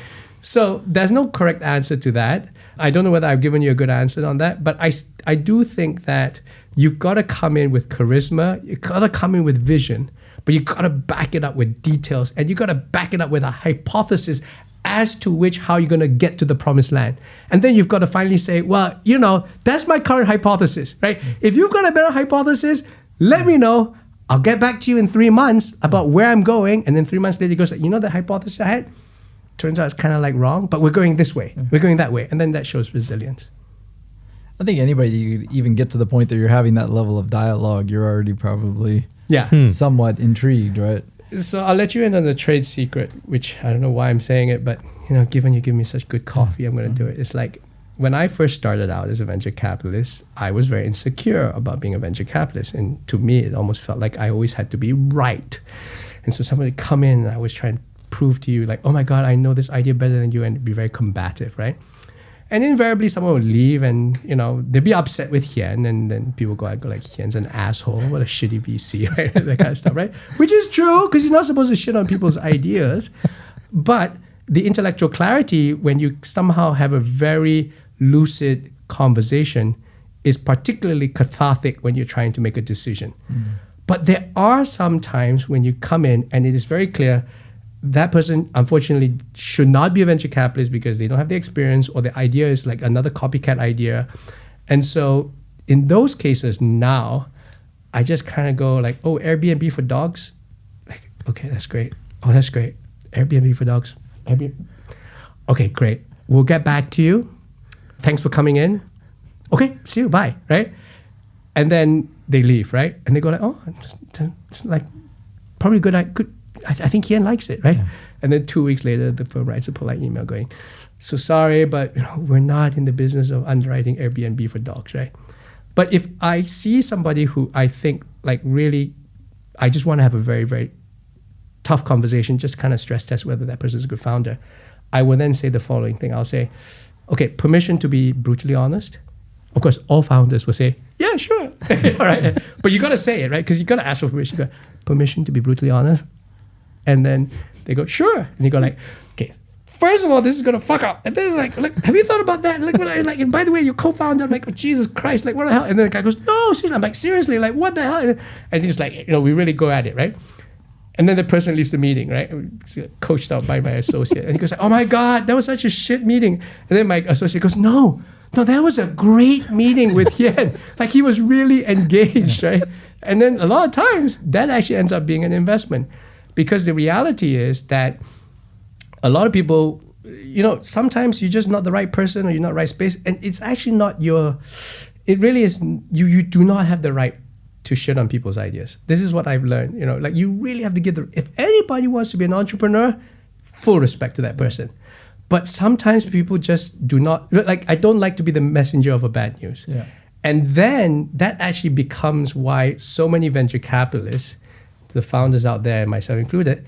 So there's no correct answer to that. I don't know whether I've given you a good answer on that, but I do think that you've got to come in with charisma. You've got to come in with vision. But you got to back it up with details, and you got to back it up with a hypothesis as to how you're going to get to the promised land. And then you've got to finally say, well, that's my current hypothesis, right? If you've got a better hypothesis, let me know. I'll get back to you in 3 months about where I'm going. And then 3 months later, he goes, the hypothesis I had? Turns out it's kind of like wrong, but we're going this way. We're going that way. And then that shows resilience. I think anybody, you even get to the point that you're having that level of dialogue, you're already probably somewhat intrigued, right? So I'll let you in on the trade secret, which I don't know why I'm saying it, but given you give me such good coffee, I'm going to do it. It's like when I first started out as a venture capitalist, I was very insecure about being a venture capitalist. And to me, it almost felt like I always had to be right. And so somebody come in and I was trying to prove to you like, oh my God, I know this idea better than you, and be very combative, right? And invariably someone would leave and, they'd be upset with Hian, and then people go like, Hian's an asshole, what a shitty VC, right? That kind of stuff, right? Which is true, because you're not supposed to shit on people's ideas. But the intellectual clarity, when you somehow have a very lucid conversation, is particularly cathartic when you're trying to make a decision. But there are some times when you come in and it is very clear that person, unfortunately, should not be a venture capitalist because they don't have the experience, or the idea is like another copycat idea. And so in those cases now, I just kind of go like, oh, Airbnb for dogs? Like, okay, that's great. Oh, that's great. Airbnb for dogs. Airbnb. Okay, great. We'll get back to you. Thanks for coming in. Okay, see you, bye, right? And then they leave, right? And they go like, oh, it's like probably good. I think Hian likes it, right? Yeah. And then 2 weeks later, the firm writes a polite email going, so sorry, but we're not in the business of underwriting Airbnb for dogs, right? But if I see somebody who I think like really, I just want to have a very, very tough conversation, just kind of stress test whether that person is a good founder, I will then say the following thing. I'll say, okay, permission to be brutally honest. Of course, all founders will say, yeah, sure. All right. But you got to say it, right? Because you got to ask for permission. You got permission to be brutally honest. And then they go, sure. And you go like, okay, first of all, this is going to fuck up. And then like, have you thought about that? And by the way, your co-founder, I'm like, oh, Jesus Christ, like what the hell? And then the guy goes, no, seriously. I'm like, seriously, like what the hell? And he's like, we really go at it, right? And then the person leaves the meeting, right? Coached out by my associate. And he goes, oh my God, that was such a shit meeting. And then my associate goes, no, no, that was a great meeting with Hian. Like he was really engaged, right? And then a lot of times that actually ends up being an investment, because the reality is that a lot of people, sometimes you're just not the right person or you're not right space, and it's actually not it really is, you do not have the right to shit on people's ideas. This is what I've learned, like you really have to give if anybody wants to be an entrepreneur, full respect to that person. But sometimes people just do not, like, I don't like to be the messenger of a bad news. Yeah. And then that actually becomes why so many venture capitalists, the founders out there, myself included,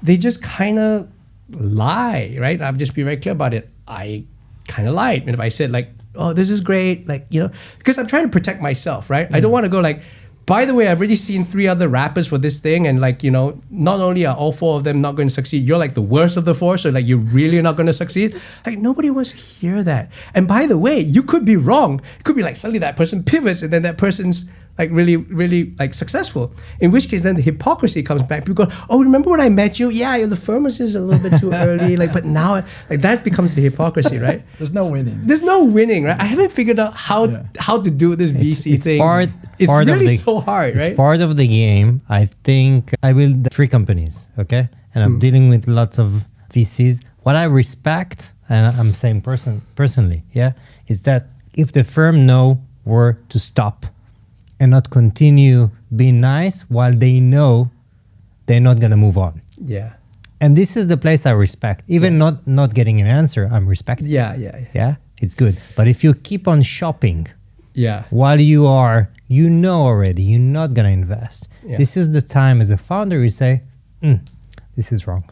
they just kind of lie, right? I'll just be very clear about it. I kind of lied. And if I said like, oh, this is great, like, because I'm trying to protect myself, right? I don't want to go like, by the way, I've already seen 3 other rappers for this thing, and like, not only are all 4 of them not going to succeed, you're like the worst of the 4, so like you're really not going to succeed. Like nobody wants to hear that. And by the way, you could be wrong. It could be like suddenly that person pivots and then that person's like really, really like successful. In which case then the hypocrisy comes back. People go, oh, remember when I met you? Yeah, the firm was just a little bit too early. Like, but now like that becomes the hypocrisy, right? There's no winning. There's no winning, right? I haven't figured out how to do this VC thing. It's part really so hard, right? It's part of the game. I think I build 3 companies, okay? And I'm dealing with lots of VCs. What I respect, and I'm saying personally, is that if the firm know where to stop and not continue being nice while they know they're not going to move on. Yeah. And this is the place I respect. Even not getting an answer, I'm respecting. Yeah. It's good. But if you keep on shopping while you are, already, you're not going to invest. Yeah. This is the time as a founder you say, this is wrong.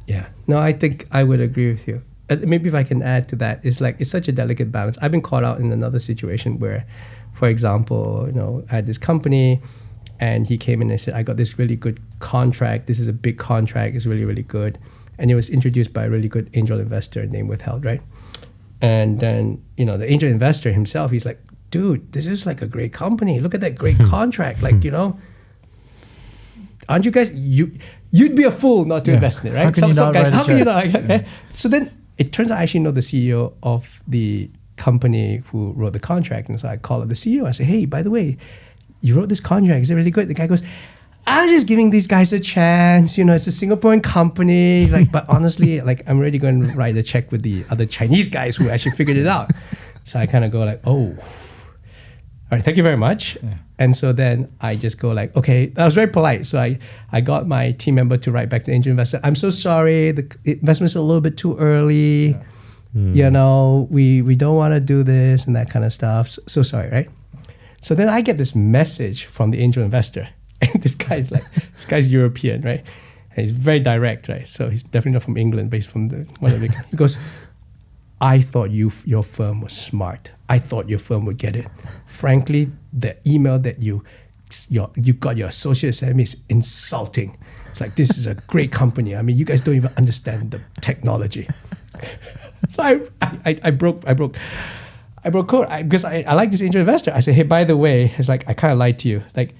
Yeah. No, I think I would agree with you. Maybe if I can add to that, it's such a delicate balance. I've been caught out in another situation where, for example, I had this company and he came in and said, I got this really good contract. This is a big contract. It's really, really good. And it was introduced by a really good angel investor, name withheld, right? And then, the angel investor himself, he's like, dude, this is like a great company. Look at that great contract. Like, aren't you guys, you'd be a fool not to invest in it, right? How can you not? So then it turns out I actually know the CEO of the company who wrote the contract. And so I call up the CEO. I say, hey, by the way, you wrote this contract. Is it really good? The guy goes, I was just giving these guys a chance. It's a Singaporean company. Like, but honestly, like, I'm already going to write a check with the other Chinese guys who actually figured it out. So I kind of go like, oh, all right, thank you very much. Yeah. And so then I just go like, okay, I was very polite. So I got my team member to write back to the angel investor. I'm so sorry. The investment's a little bit too early. Yeah. We don't want to do this and that kind of stuff. So sorry, right? So then I get this message from the angel investor. And this guy's European, right? And he's very direct, right? So he's definitely not from England, but he's from he goes, I thought your firm was smart. I thought your firm would get it. Frankly, the email that you got your associate sent me is insulting. It's like, this is a great company. I mean, you guys don't even understand the technology. So I broke code because I like this angel investor. I said, hey, by the way, it's like, I kind of lied to you. Like,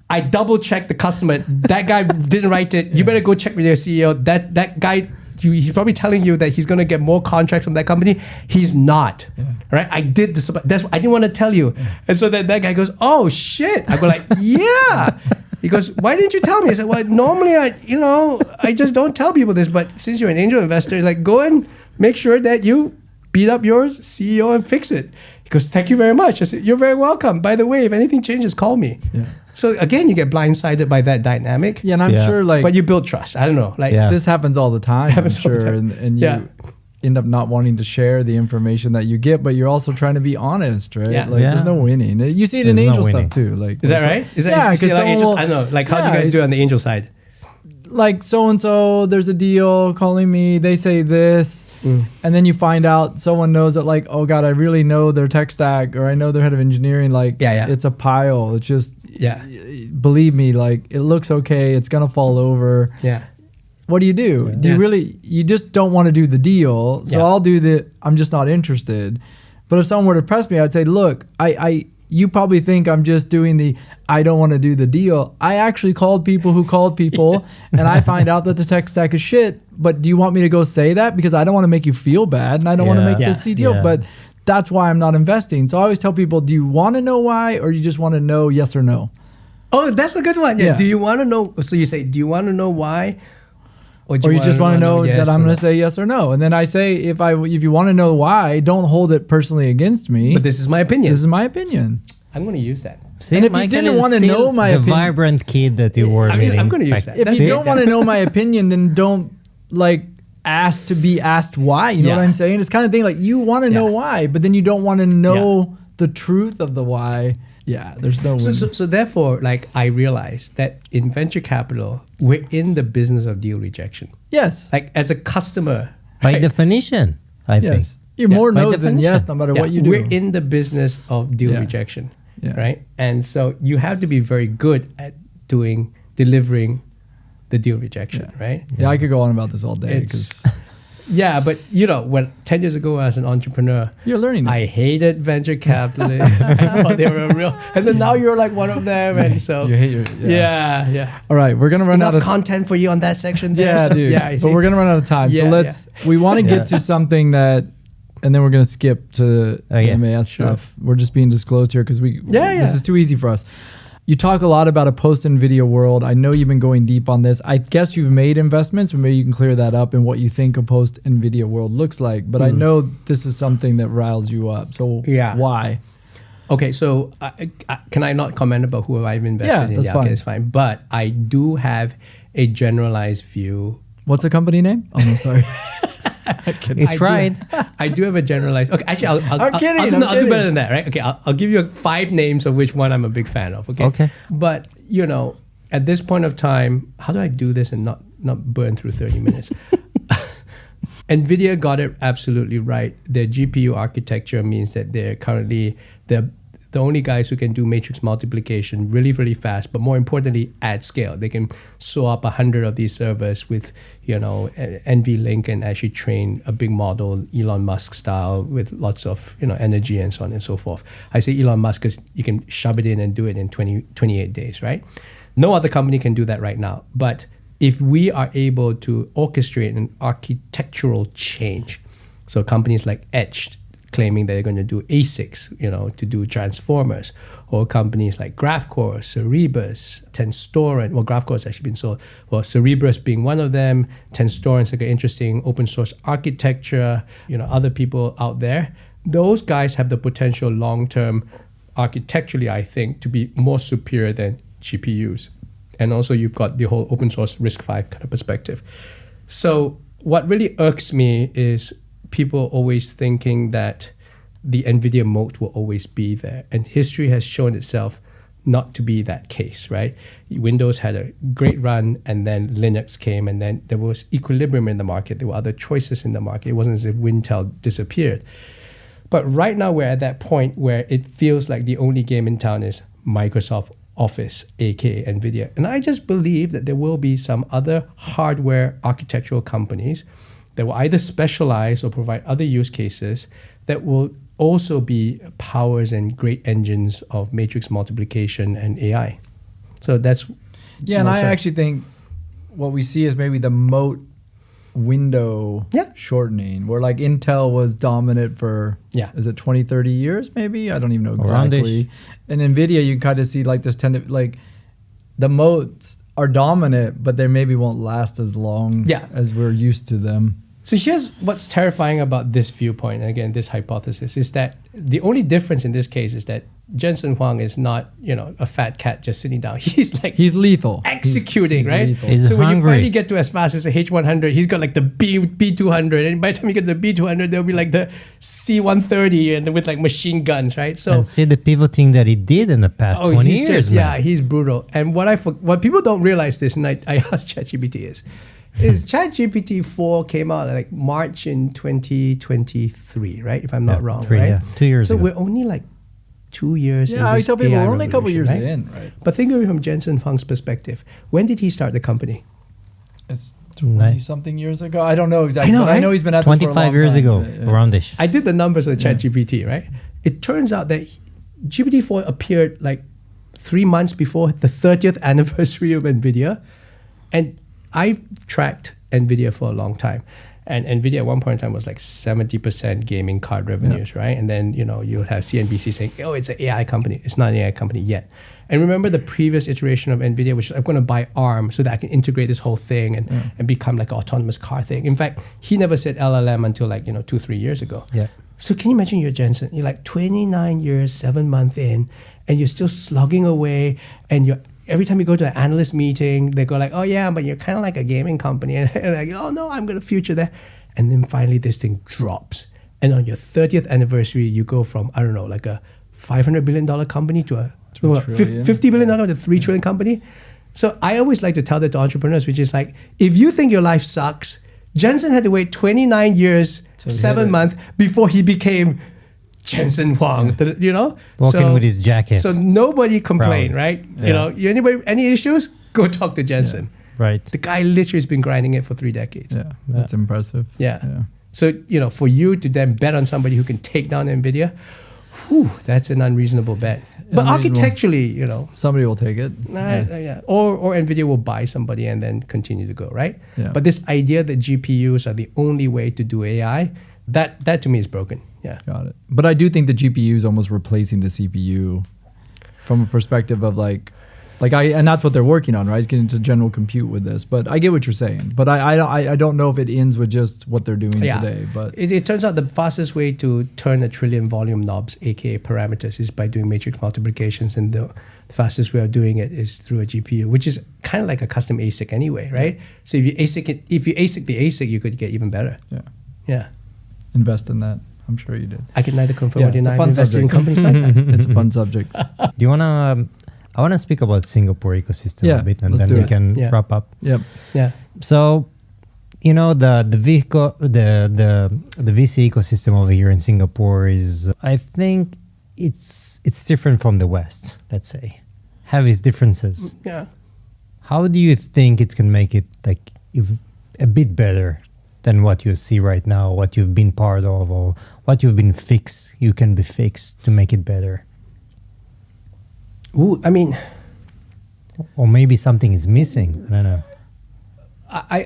I double checked the customer. That guy didn't write it. You better go check with your CEO. That guy, he's probably telling you that he's going to get more contracts from that company. He's not. Yeah. Right? I did this. I didn't want to tell you. Yeah. And so that guy goes, oh shit. I go like, yeah. He goes, why didn't you tell me? I said, well, normally I just don't tell people this, but since you're an angel investor, like, go and make sure that you beat up your CEO and fix it. He goes, thank you very much. I said, you're very welcome. By the way, if anything changes, call me. Yeah. So again, you get blindsided by that dynamic. Yeah, and I'm sure but you build trust. I don't know. Like this happens all the time, I'm sure. And you end up not wanting to share the information that you get, but you're also trying to be honest, right? Yeah. There's no winning. You see it in angel stuff too. Like, is that right? Is that because I don't know. Like, how do you guys do it on the angel side? Like, so-and-so, there's a deal calling me, they say this, and then you find out someone knows that, like, oh God, I really know their tech stack, or I know their head of engineering, like, it's a pile. It's just, believe me, like, it looks okay, it's gonna fall over. Yeah. What do? You just don't want to do the deal, so I'll do I'm just not interested. But if someone were to press me, I'd say, look, you probably think I'm just doing I don't want to do the deal. I actually called people who called people and I find out that the tech stack is shit. But do you want me to go say that? Because I don't want to make you feel bad and I don't want to make this deal. But that's why I'm not investing. So I always tell people, do you want to know why, or you just want to know yes or no? Oh, that's a good one. Yeah. Yeah. Do you want to know? So you say, do you want to know why? Or you just want to know yes that I'm or going no? to say yes or no. And then I say, if you want to know why, don't hold it personally against me. But this is my opinion. This is my opinion. I'm going to use that. See, And if you Michael didn't is wanna still know my the opinion- vibrant kid that you were I'm meeting. gonna use back- that. If That's you it. don't want to know my opinion, then don't like ask to be asked why. You know Yeah. what I'm saying? It's kind of thing like you want to know Yeah. why, but then you don't want to know the truth of the why. Yeah, there's no win. So therefore, like I realized that in venture capital, we're in the business of deal rejection. yes. Like as a customer, By right? definition, I think. Yes. You're Yeah, more by no's than definition. yes, no matter Yeah, what you do. we're in the business of deal Yeah. rejection, Yeah. right? And so you have to be very good at delivering the deal rejection, right? Yeah, I could go on about this all day It's- because Yeah, but you know, when 10 years ago as an entrepreneur, you're learning. I hated venture capitalists. I thought they were real, and then now you're like one of them, and so you hate your yeah. All right, we're gonna run Enough out of content for you on that section. There, yeah, so- dude. Yeah, I but see. we're gonna run out of time. So Yeah, let's. We want to Yeah. get to something that, and then we're gonna skip to Oh, yeah. the MAS Sure. stuff. We're just being disclosed here because this Yeah. is too easy for us. You talk a lot about a post-NVIDIA world. I know you've been going deep on this. I guess you've made investments, but maybe you can clear that up and what you think a post-NVIDIA world looks like. But I know this is something that riles you up. So Yeah. why? Okay, so can I not comment about who I've invested Yeah, in? that's Okay, fine. it's fine. But I do have a generalized view. What's the company name? Oh, no, sorry. It's right. I do have a generalized. Okay, actually, I'm kidding, I'll do, I'm I'll do kidding. better than that, right? Okay, I'll give you 5 names of which one I'm a big fan of. Okay. Okay. But you know, at this point of time, how do I do this and not burn through 30 minutes? NVIDIA got it absolutely right. Their GPU architecture means that they're currently the only guys who can do matrix multiplication really, really fast, but more importantly, at scale. They can sew up 100 of these servers with, you know, NVLink and actually train a big model, Elon Musk style, with lots of, you know, energy and so on and so forth. I say Elon Musk because you can shove it in and do it in 28 days, right? No other company can do that right now. But if we are able to orchestrate an architectural change, so companies like Etched claiming they're going to do ASICs, you know, to do transformers, or companies like GraphCore, Cerebras, Tenstorrent. Well, GraphCore has actually been sold. Well, Cerebras being one of them. Tenstorrent's like an interesting open source architecture. You know, other people out there. Those guys have the potential long term, architecturally, I think, to be more superior than GPUs. And also, you've got the whole open source RISC-V kind of perspective. So, what really irks me is people always thinking that the NVIDIA moat will always be there. And history has shown itself not to be that case, right? Windows had a great run, and then Linux came, and then there was equilibrium in the market. There were other choices in the market. It wasn't as if Wintel disappeared. But right now, we're at that point where it feels like the only game in town is Microsoft Office, aka NVIDIA. And I just believe that there will be some other hardware architectural companies that will either specialize or provide other use cases that will also be powers and great engines of matrix multiplication and AI. So that's Yeah, and I actually think what we see is maybe the moat window shortening, where like Intel was dominant for, is it 20, 30 years maybe? I don't even know exactly. And NVIDIA, you kind of see like this like the moats are dominant, but they maybe won't last as long as we're used to them. So here's what's terrifying about this viewpoint, and again, this hypothesis, is that the only difference in this case is that Jensen Huang is not, you know, a fat cat just sitting down. He's lethal. Executing, he's right? lethal. He's so when you hungry. finally get to as fast as the H100, he's got like the B200, and by the time you get to the B200, there'll be like the C130 and with like machine guns, right? So And see the pivoting that he did in the past 20 he's years, just, man. he's brutal. And what people don't realize this, and I asked ChatGPT is ChatGPT 4 came out like March in 2023, right? If I'm not wrong, right? 2 years so ago. we're only like 2 years. Yeah, in I this tell people AI we're only a couple years revolution, right? in, right? But think of it from Jensen Huang's perspective. When did he start the company? It's 20-something years ago. I don't know exactly, I know, but I right? know he's been at this for a 25 long years time. ago, Yeah. around-ish. I did the numbers on ChatGPT, right? It turns out that GPT-4 appeared like 3 months before the 30th anniversary of NVIDIA. And I've tracked NVIDIA for a long time. And NVIDIA at one point in time was like 70% gaming card revenues, right? And then, you would have CNBC saying, oh, it's an AI company. It's not an AI company yet. And remember the previous iteration of NVIDIA, which is, I'm going to buy ARM so that I can integrate this whole thing and become like an autonomous car thing. In fact, he never said LLM until like, 2-3 years ago. Yeah. So can you imagine you're Jensen? You're like 29 years, 7 months in, and you're still slogging away, and every time you go to an analyst meeting, they go like, oh yeah, but you're kind of like a gaming company. And like, oh no, I'm going to future there. And then finally this thing drops. And on your 30th anniversary, you go from, I don't know, like a $500 billion company to a $50 billion to a $3 trillion company. So I always like to tell that to entrepreneurs, which is like, if you think your life sucks, Jensen had to wait 29 years, 7 months before he became Jensen Huang, Walking with his jacket. So nobody complain, Proud. right? Yeah. Any issues? Go talk to Jensen. Yeah. Right. The guy literally has been grinding it for 3 decades. Yeah, that's impressive. Yeah. So, for you to then bet on somebody who can take down NVIDIA, that's an unreasonable bet. But architecturally, somebody will take it. Or NVIDIA will buy somebody and then continue to go, right? Yeah. But this idea that GPUs are the only way to do AI, that to me is broken. Yeah. Got it. But I do think the GPU is almost replacing the CPU from a perspective of and that's what they're working on, right? It's getting to general compute with this. But I get what you're saying. But I don't know if it ends with just what they're doing today. But it turns out the fastest way to turn a trillion volume knobs, aka parameters, is by doing matrix multiplications, and the fastest way of doing it is through a GPU, which is kind of like a custom ASIC anyway, right? So if you ASIC the ASIC, you could get even better. Yeah. Invest in that. I'm sure you did. I can neither confirm or deny fun investing in subject. companies like that. It's a fun subject. Do you wanna? I wanna speak about Singapore ecosystem a bit, and then we can wrap up. Yep. Yeah. So, the VC ecosystem over here in Singapore is, I think, it's different from the West. Let's say, have its differences. Yeah. How do you think it can make it a bit better than what you see right now, what you've been part of, or what you've been fixed? You can be fixed to make it better. Ooh, I mean, or maybe something is missing. I don't know.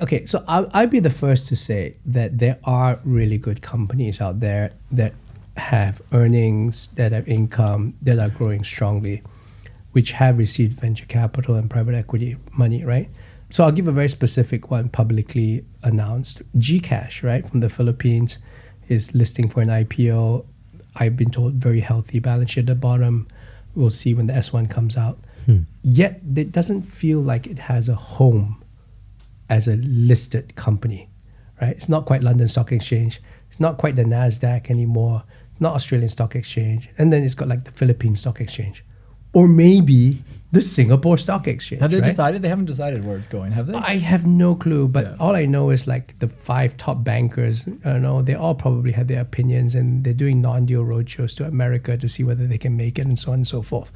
Okay, so I'll be the first to say that there are really good companies out there that have earnings, that have income, that are growing strongly, which have received venture capital and private equity money, right? So I'll give a very specific one publicly announced. Gcash, right, from the Philippines, is listing for an IPO. I've been told very healthy balance sheet at the bottom. We'll see when the S1 comes out. Yet it doesn't feel like it has a home as a listed company, right? It's not quite London Stock Exchange. It's not quite the NASDAQ anymore. Not Australian Stock Exchange. And then it's got like the Philippine Stock Exchange. Or maybe the Singapore Stock Exchange. Have they right? decided? They haven't decided where it's going, have they? I have no clue, but all I know is like the 5 top bankers, they all probably have their opinions, and they're doing non-deal roadshows to America to see whether they can make it, and so on and so forth.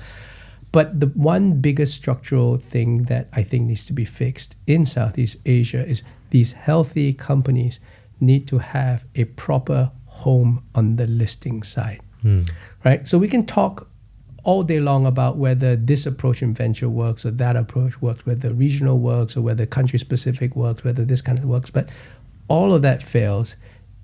But the one biggest structural thing that I think needs to be fixed in Southeast Asia is these healthy companies need to have a proper home on the listing side, right? So we can talk all day long about whether this approach in venture works or that approach works, whether regional works or whether country-specific works, whether this kind of works. But all of that fails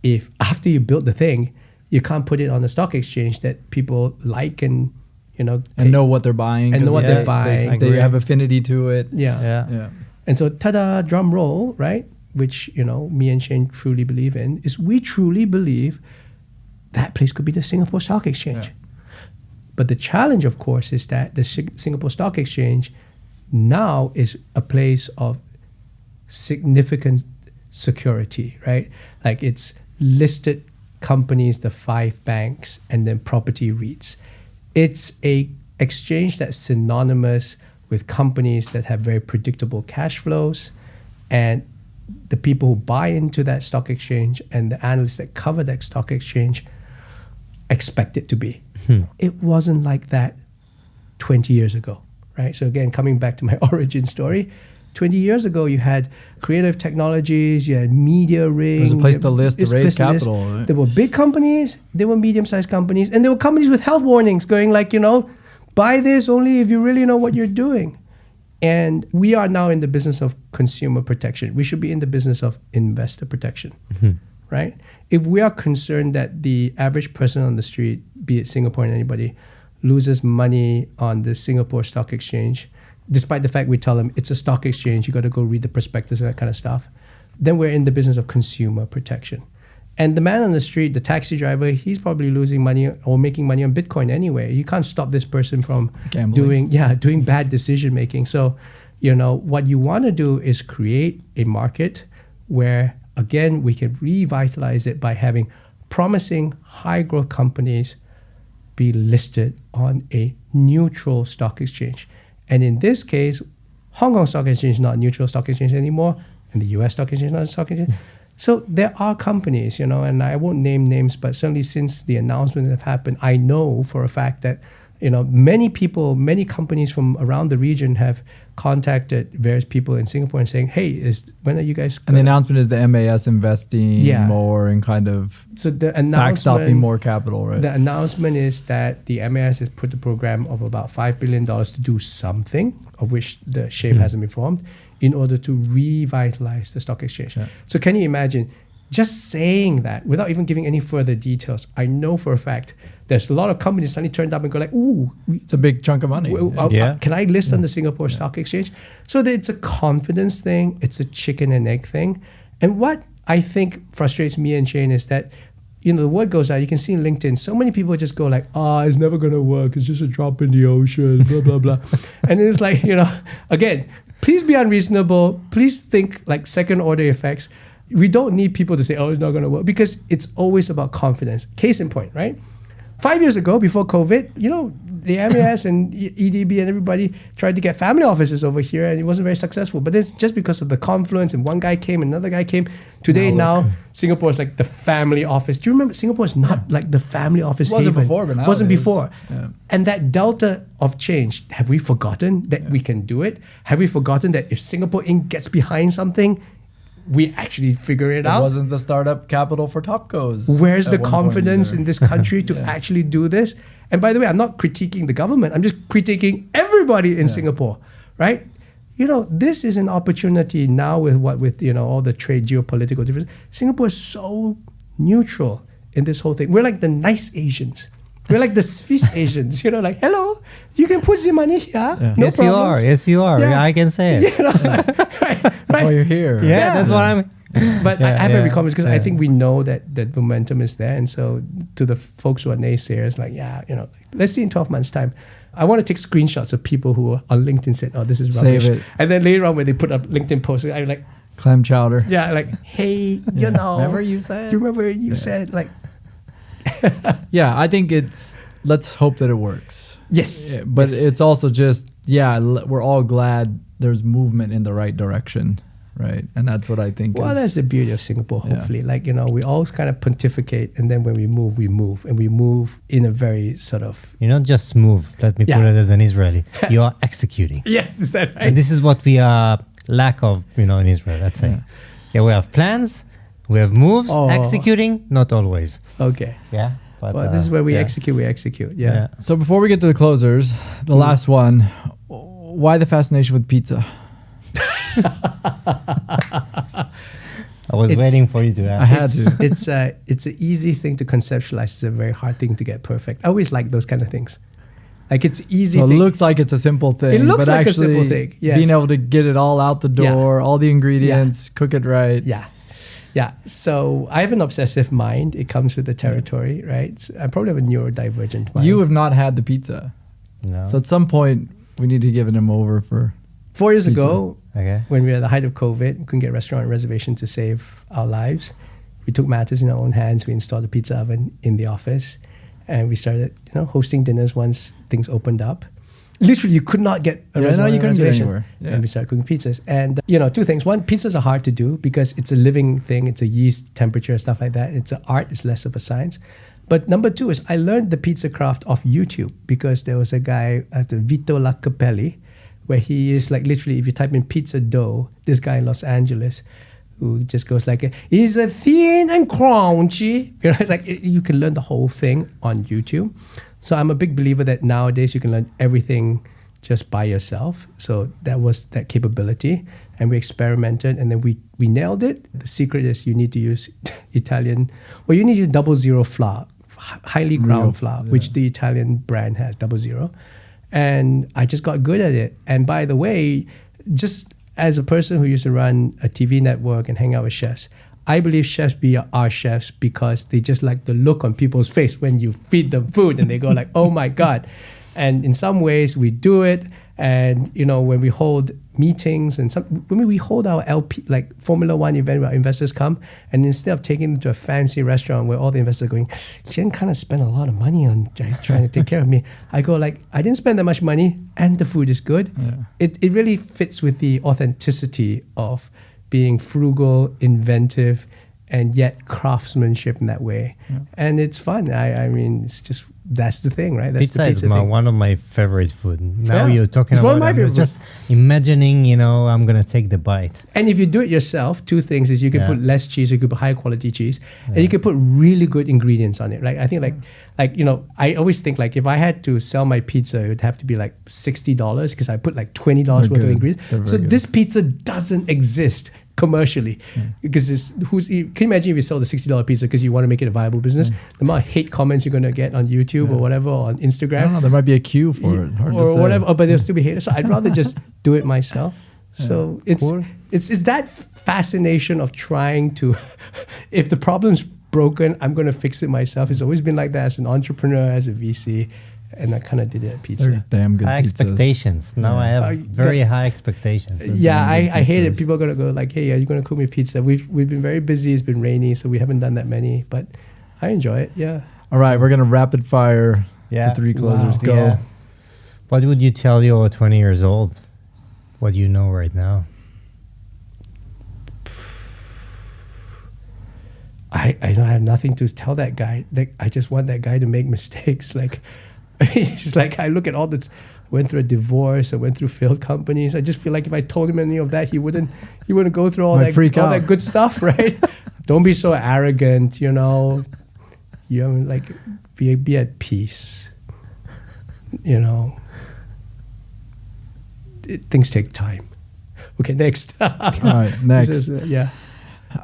if after you build the thing, you can't put it on a stock exchange that people like and, and know what they're buying. And know what they're buying. They have affinity to it. Yeah. And so, ta-da, drum roll, right? Which, me and Shane truly believe in, is we truly believe that place could be the Singapore Stock Exchange. Yeah. But the challenge, of course, is that the Singapore Stock Exchange now is a place of significant security, right? Like it's listed companies, the 5 banks, and then property REITs. It's a exchange that's synonymous with companies that have very predictable cash flows, and the people who buy into that stock exchange and the analysts that cover that stock exchange expect it to be. It wasn't like that 20 years ago, right? So again, coming back to my origin story, 20 years ago, you had creative technologies, you had media ring. There's a place to list, to raise capital. Right? There were big companies, there were medium-sized companies, and there were companies with health warnings going like, buy this only if you really know what you're doing. And we are now in the business of consumer protection. We should be in the business of investor protection, right? If we are concerned that the average person on the street, be it Singapore and anybody, loses money on the Singapore Stock Exchange, despite the fact we tell them it's a stock exchange, you got to go read the prospectus and that kind of stuff, then we're in the business of consumer protection. And the man on the street, the taxi driver, he's probably losing money or making money on Bitcoin anyway. You can't stop this person from doing bad decision making. So, what you want to do is create a market where, again, we can revitalize it by having promising high growth companies be listed on a neutral stock exchange. And in this case, Hong Kong Stock Exchange is not a neutral stock exchange anymore, and the US Stock Exchange is not a stock exchange. So there are companies, and I won't name names, but certainly since the announcement have happened, I know for a fact that, many people, many companies from around the region have contacted various people in Singapore and saying, hey, when are you guys And the announcement is the MAS investing more and kind of backstopping more capital, right? The announcement is that the MAS has put a program of about $5 billion to do something, of which the shape hasn't been formed, in order to revitalize the stock exchange. Yeah. So can you imagine just saying that without even giving any further details? I know for a fact there's a lot of companies suddenly turned up and go like, ooh, it's a big chunk of money. Can I list on the Singapore Stock Exchange? So that it's a confidence thing, it's a chicken and egg thing. And what I think frustrates me and Shane is that, the word goes out, you can see in LinkedIn, so many people just go like, it's never going to work. It's just a drop in the ocean, blah, blah, blah. And it's like, again, please be unreasonable. Please think like second order effects. We don't need people to say, it's not going to work, because it's always about confidence. Case in point, right? 5 years ago, before COVID, the MAS and EDB and everybody tried to get family offices over here, and it wasn't very successful. But it's just because of the confluence, and one guy came, another guy came. Today, now Singapore is like the family office. Do you remember Singapore is not like the family office? It wasn't before, but now wasn't before. Yeah. And that delta of change, have we forgotten that we can do it? Have we forgotten that if Singapore Inc. gets behind something, we actually figure it out? It wasn't the startup capital for Topcos. Where's the confidence in this country to actually do this? And by the way, I'm not critiquing the government. I'm just critiquing everybody in Singapore, right? This is an opportunity now with all the trade geopolitical differences. Singapore is so neutral in this whole thing. We're like the nice Asians. We're like the Swiss Asians, like, hello, you can put the money here. Yeah. No yes, problems. Yes, you are. Yeah. I can say it. Right. That's why you're here. Yeah, that's what I'm... But I have every comment because I think we know that the momentum is there. And so to the folks who are naysayers, like, let's see in 12 months' time. I want to take screenshots of people who are on LinkedIn said, this is rubbish. Save it. And then later on when they put up LinkedIn posts, I'm like... Clam chowder. Yeah, like, hey, Remember you said? Do you remember you said, like... Yeah, I think let's hope that it works. Yes. Yeah, but it's also just, we're all glad there's movement in the right direction, right? And that's what I think that's the beauty of Singapore, hopefully. Like, we always kind of pontificate, and then when we move. And we move in a very sort of... You don't just move, let me put it as an Israeli. You are executing. Yeah, is that right? And this is what we lack of, in Israel, let's say. Yeah, we have plans, we have moves, executing, not always. Okay. Yeah. But, this is where we execute. Yeah. So before we get to the closers, the last one, why the fascination with pizza? I was waiting for you to ask. I had to. It's an easy thing to conceptualize. It's a very hard thing to get perfect. I always like those kind of things. Like, it's easy. So it looks like it's a simple thing. It looks like a simple thing. Yes. Being able to get it all out the door, all the ingredients, cook it right. Yeah. So I have an obsessive mind. It comes with the territory, right? So I probably have a neurodivergent mind. You have not had the pizza. No. So at some point, we need to give him over for 4 years ago, when we were at the height of COVID, we couldn't get restaurant reservation to save our lives. We took matters in our own hands. We installed a pizza oven in the office, and we started, hosting dinners once things opened up. Literally, you could not get a reservation. And we started cooking pizzas. And, two things. One, pizzas are hard to do because it's a living thing. It's a yeast temperature, stuff like that. It's an art. It's less of a science. But number two is I learned the pizza craft off YouTube because there was a guy at Vito Lacapelli, where he is like literally, if you type in pizza dough, this guy in Los Angeles who just goes like, it's a thin and crunchy. You can learn the whole thing on YouTube. So I'm a big believer that nowadays you can learn everything just by yourself. So that was that capability. And we experimented, and then we nailed it. The secret is you need to use Italian, you need to use 00 flour, highly ground flour, which the Italian brand has, 00. And I just got good at it. And by the way, just as a person who used to run a TV network and hang out with chefs, I believe chefs are chefs because they just like the look on people's face when you feed them food and they go like, oh my God. And in some ways we do it. And, when we hold meetings and when we hold our LP, like Formula One event where investors come, and instead of taking them to a fancy restaurant where all the investors are going, Hian kind of spent a lot of money on trying to take care of me. I go like, I didn't spend that much money and the food is good. Yeah. It really fits with the authenticity of being frugal, inventive, and yet craftsmanship in that way. Yeah. And it's fun. I mean, it's just, that's the thing, right? That's pizza the pizza is thing. One of my favorite food. Now you're talking about it. I'm just imagining, I'm going to take the bite. And if you do it yourself, two things is you can put less cheese, you can put high quality cheese, and you can put really good ingredients on it. Right? I think I always think like if I had to sell my pizza, it would have to be like $60 because I put like $20 worth of ingredients. So this pizza doesn't exist commercially because can you imagine if you sell the $60 pizza because you want to make it a viable business, the amount of hate comments you're going to get on YouTube or whatever, or on Instagram. I don't know, there might be a queue for it, hard or to say. Whatever, but there'll still be haters. So I'd rather just do it myself. So it's that fascination of trying to, if the problem's broken, I'm going to fix it myself. It's always been like that as an entrepreneur, as a VC. And I kind of did it at pizza. They're damn good high pizzas. Expectations. Now I have very high expectations. I hate it. People are going to go like, hey, are you going to cook me pizza? We've been very busy. It's been rainy, so we haven't done that many. But I enjoy it, yeah. All right, we're going to rapid fire the three closers. Wow. Go. Yeah. What would you tell your 20 years old? What do you know right now? I don't have nothing to tell that guy. Like, I just want that guy to make mistakes. Like, it's like I look at all this. Went through a divorce. I went through failed companies. I just feel like if I told him any of that, he wouldn't go through all that good stuff, right? Don't be so arrogant, You like be at peace. Things take time. Okay, next. All right, next. Yeah.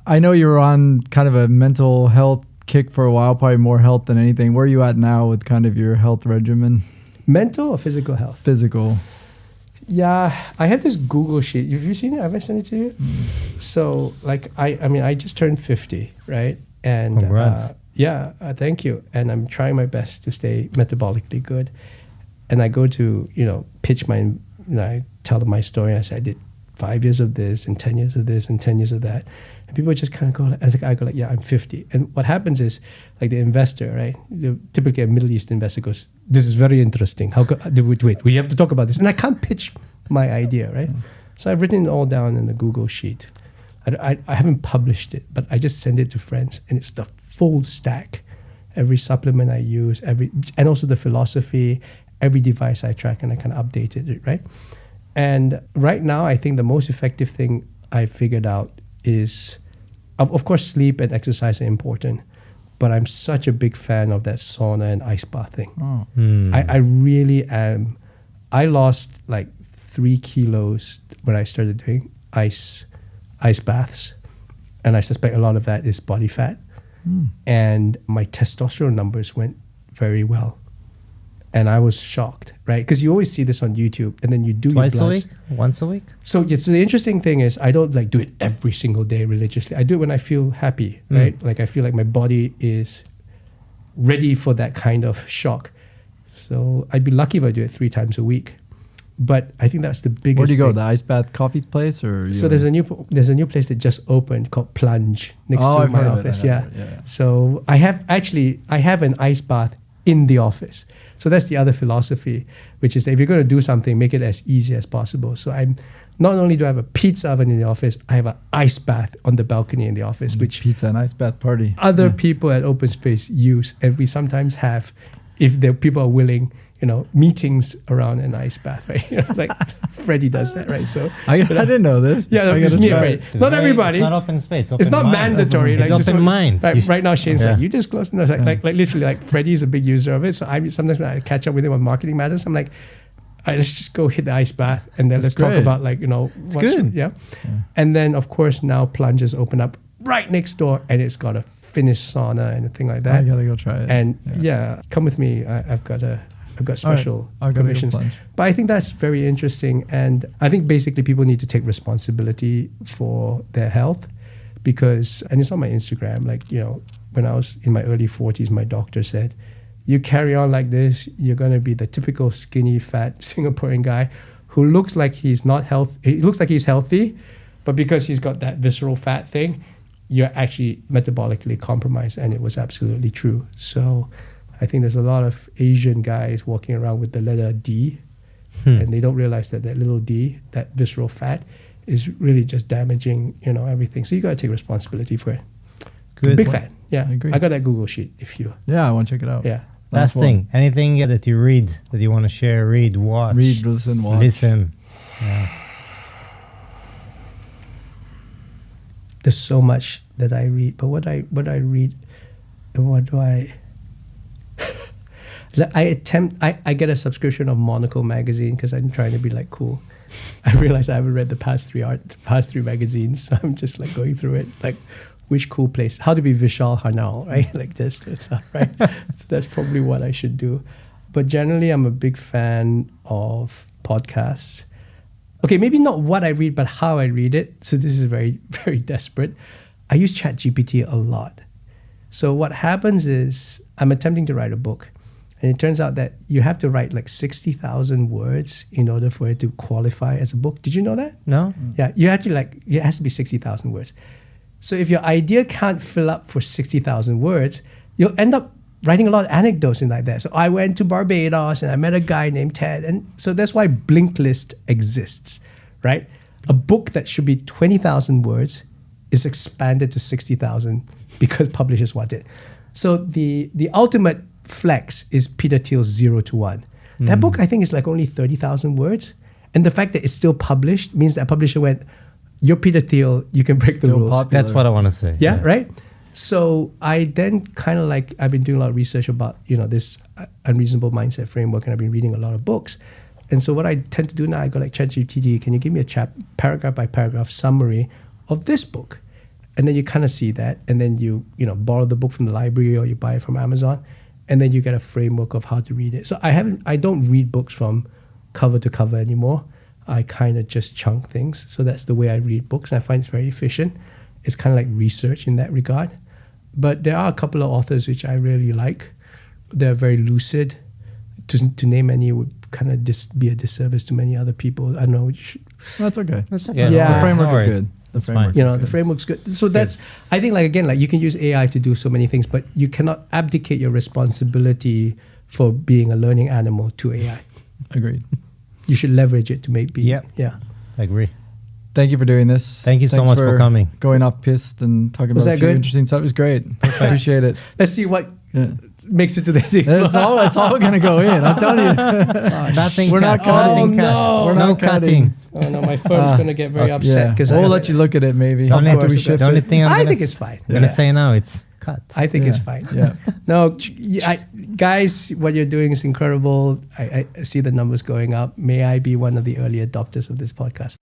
I know you were on kind of a mental health kick for a while, probably more health than anything. Where are you at now with kind of your health regimen? Mental or physical health? Physical. Yeah, I have this Google sheet. Have you seen it? Have I sent it to you? So, like, I just turned 50, right? And congrats. Thank you. And I'm trying my best to stay metabolically good. And I go to, pitch I tell them my story. I say I did 5 years of this and 10 years of this and 10 years of that. And people just kind of go, I go like, yeah, I'm 50. And what happens is, like the investor, right? Typically a Middle East investor goes, this is very interesting. Wait, we have to talk about this. And I can't pitch my idea, right? So I've written it all down in the Google sheet. I haven't published it, but I just send it to friends. And it's the full stack. Every supplement I use, and also the philosophy, every device I track, and I kind of updated it, right? And right now, I think the most effective thing I figured out is, of course, sleep and exercise are important, but I'm such a big fan of that sauna and ice bath thing. Oh. I really am. I lost like 3 kilos when I started doing ice baths, and I suspect a lot of that is body fat. And my testosterone numbers went very well. And I was shocked, right? Because you always see this on YouTube, and then you do Twice your bloods. a week? Once a week? So the interesting thing is I don't like do it every single day religiously. I do it when I feel happy, right? Like I feel like my body is ready for that kind of shock. So I'd be lucky if I do it 3 times a week. But I think that's the biggest. Where do you go? thing. The ice bath coffee place, or So there's a new place that just opened called Plunge next to I've my heard of it. office. I Yeah. heard it, yeah. So I have an ice bath in the office. So that's the other philosophy, which is that if you're going to do something, make it as easy as possible. So I'm not only do I have a pizza oven in the office, I have an ice bath on the balcony in the office, which pizza and ice bath party. Other people at Openspace use, and we sometimes have, if the people are willing, meetings around an ice bath, right? Like Freddie does that, right? So I didn't know this. Yeah, I it's gotta me and try Freddie. it. Not everybody. It's not open space. It's not mandatory. It's like, open mind. Right now, Shane's Yeah. like, you disclose. No, it's like literally, like Freddie's a big user of it. So sometimes when I catch up with him on marketing matters, I'm like, let's just go hit the ice bath, and then let's talk great. about good. Yeah. And then of course now plunges open up right next door, and it's got a Finnish sauna and a thing like that. I gotta go try it. And come with me. I've got special I'll go permissions. plunge. But I think that's very interesting, and I think basically people need to take responsibility for their health, because, and it's on my Instagram. Like, when I was in my early 40s, my doctor said, "You carry on like this, you're gonna be the typical skinny, fat Singaporean guy who looks like he's not healthy. He looks like he's healthy, but because he's got that visceral fat thing, you're actually metabolically compromised." And it was absolutely true. So I think there's a lot of Asian guys walking around with the letter D, and they don't realize that little D, that visceral fat, is really just damaging, everything. So you got to take responsibility for it. Good. Big fan. Yeah. I agree. I got that Google sheet if you. Yeah, I want to check it out. Yeah. Last thing, anything that you read that you want to share, read, watch. Read, listen, watch. Listen. Yeah. There's so much that I read, but what I read, and what do I I get a subscription of Monocle magazine because I'm trying to be like cool. I realize I haven't read the past three magazines, so I'm just like going through it, like which cool place, how to be Vishal Hanal, right? Like this stuff, right? So that's probably what I should do. But generally, I'm a big fan of podcasts. Okay, maybe not what I read, but how I read it. So this is very, very desperate. I use ChatGPT a lot. So what happens is I'm attempting to write a book. And it turns out that you have to write like 60,000 words in order for it to qualify as a book. Did you know that? No? Yeah, you actually it has to be 60,000 words. So if your idea can't fill up for 60,000 words, you'll end up writing a lot of anecdotes in like that. So I went to Barbados and I met a guy named Ted. And so that's why Blinkist exists, right? A book that should be 20,000 words is expanded to 60,000 because publishers want it. So the ultimate flex is Peter Thiel's 0 to 1. That book, I think, is like only 30,000 words. And the fact that it's still published means that publisher went, "You're Peter Thiel, you can break the Still rules." popular. That's what I want to say. Yeah, right? So I then kind of I've been doing a lot of research about, this unreasonable mindset framework, and I've been reading a lot of books. And so what I tend to do now, I go like, ChatGPT, can you give me a paragraph by paragraph summary of this book? And then you kind of see that, and then you borrow the book from the library or you buy it from Amazon, and then you get a framework of how to read it. So I don't read books from cover to cover anymore. I kind of just chunk things. So that's the way I read books, and I find it's very efficient. It's kind of like research in that regard. But there are a couple of authors which I really like. They're very lucid. To name any would kind of be a disservice to many other people. I know. That's okay. Yeah. The framework no is worries. good. The That's framework fine. is The good. framework's good. So that's, I think, you can use AI to do so many things, but you cannot abdicate your responsibility for being a learning animal to AI. Agreed. You should leverage it to make Yep. Yeah. I agree. Thank you for doing this. Thank you so Thanks much for coming. Going off pissed and talking Was about a that few good? interesting stuff. It was great. Appreciate it. Let's see what Yeah. makes it to the thing. It's all gonna go in. I'm telling you. Nothing. We're not cutting. Nothing cut. no. We're no not cutting. Oh no, my phone's going to get very upset because we'll let you look at it maybe. The only, after we ship the only it. thing I I'm think it's fine. going to say now, it's cut. I think it's Yeah. fine. Yeah. No, guys, what you're doing is incredible. I see the numbers going up. May I be one of the early adopters of this podcast.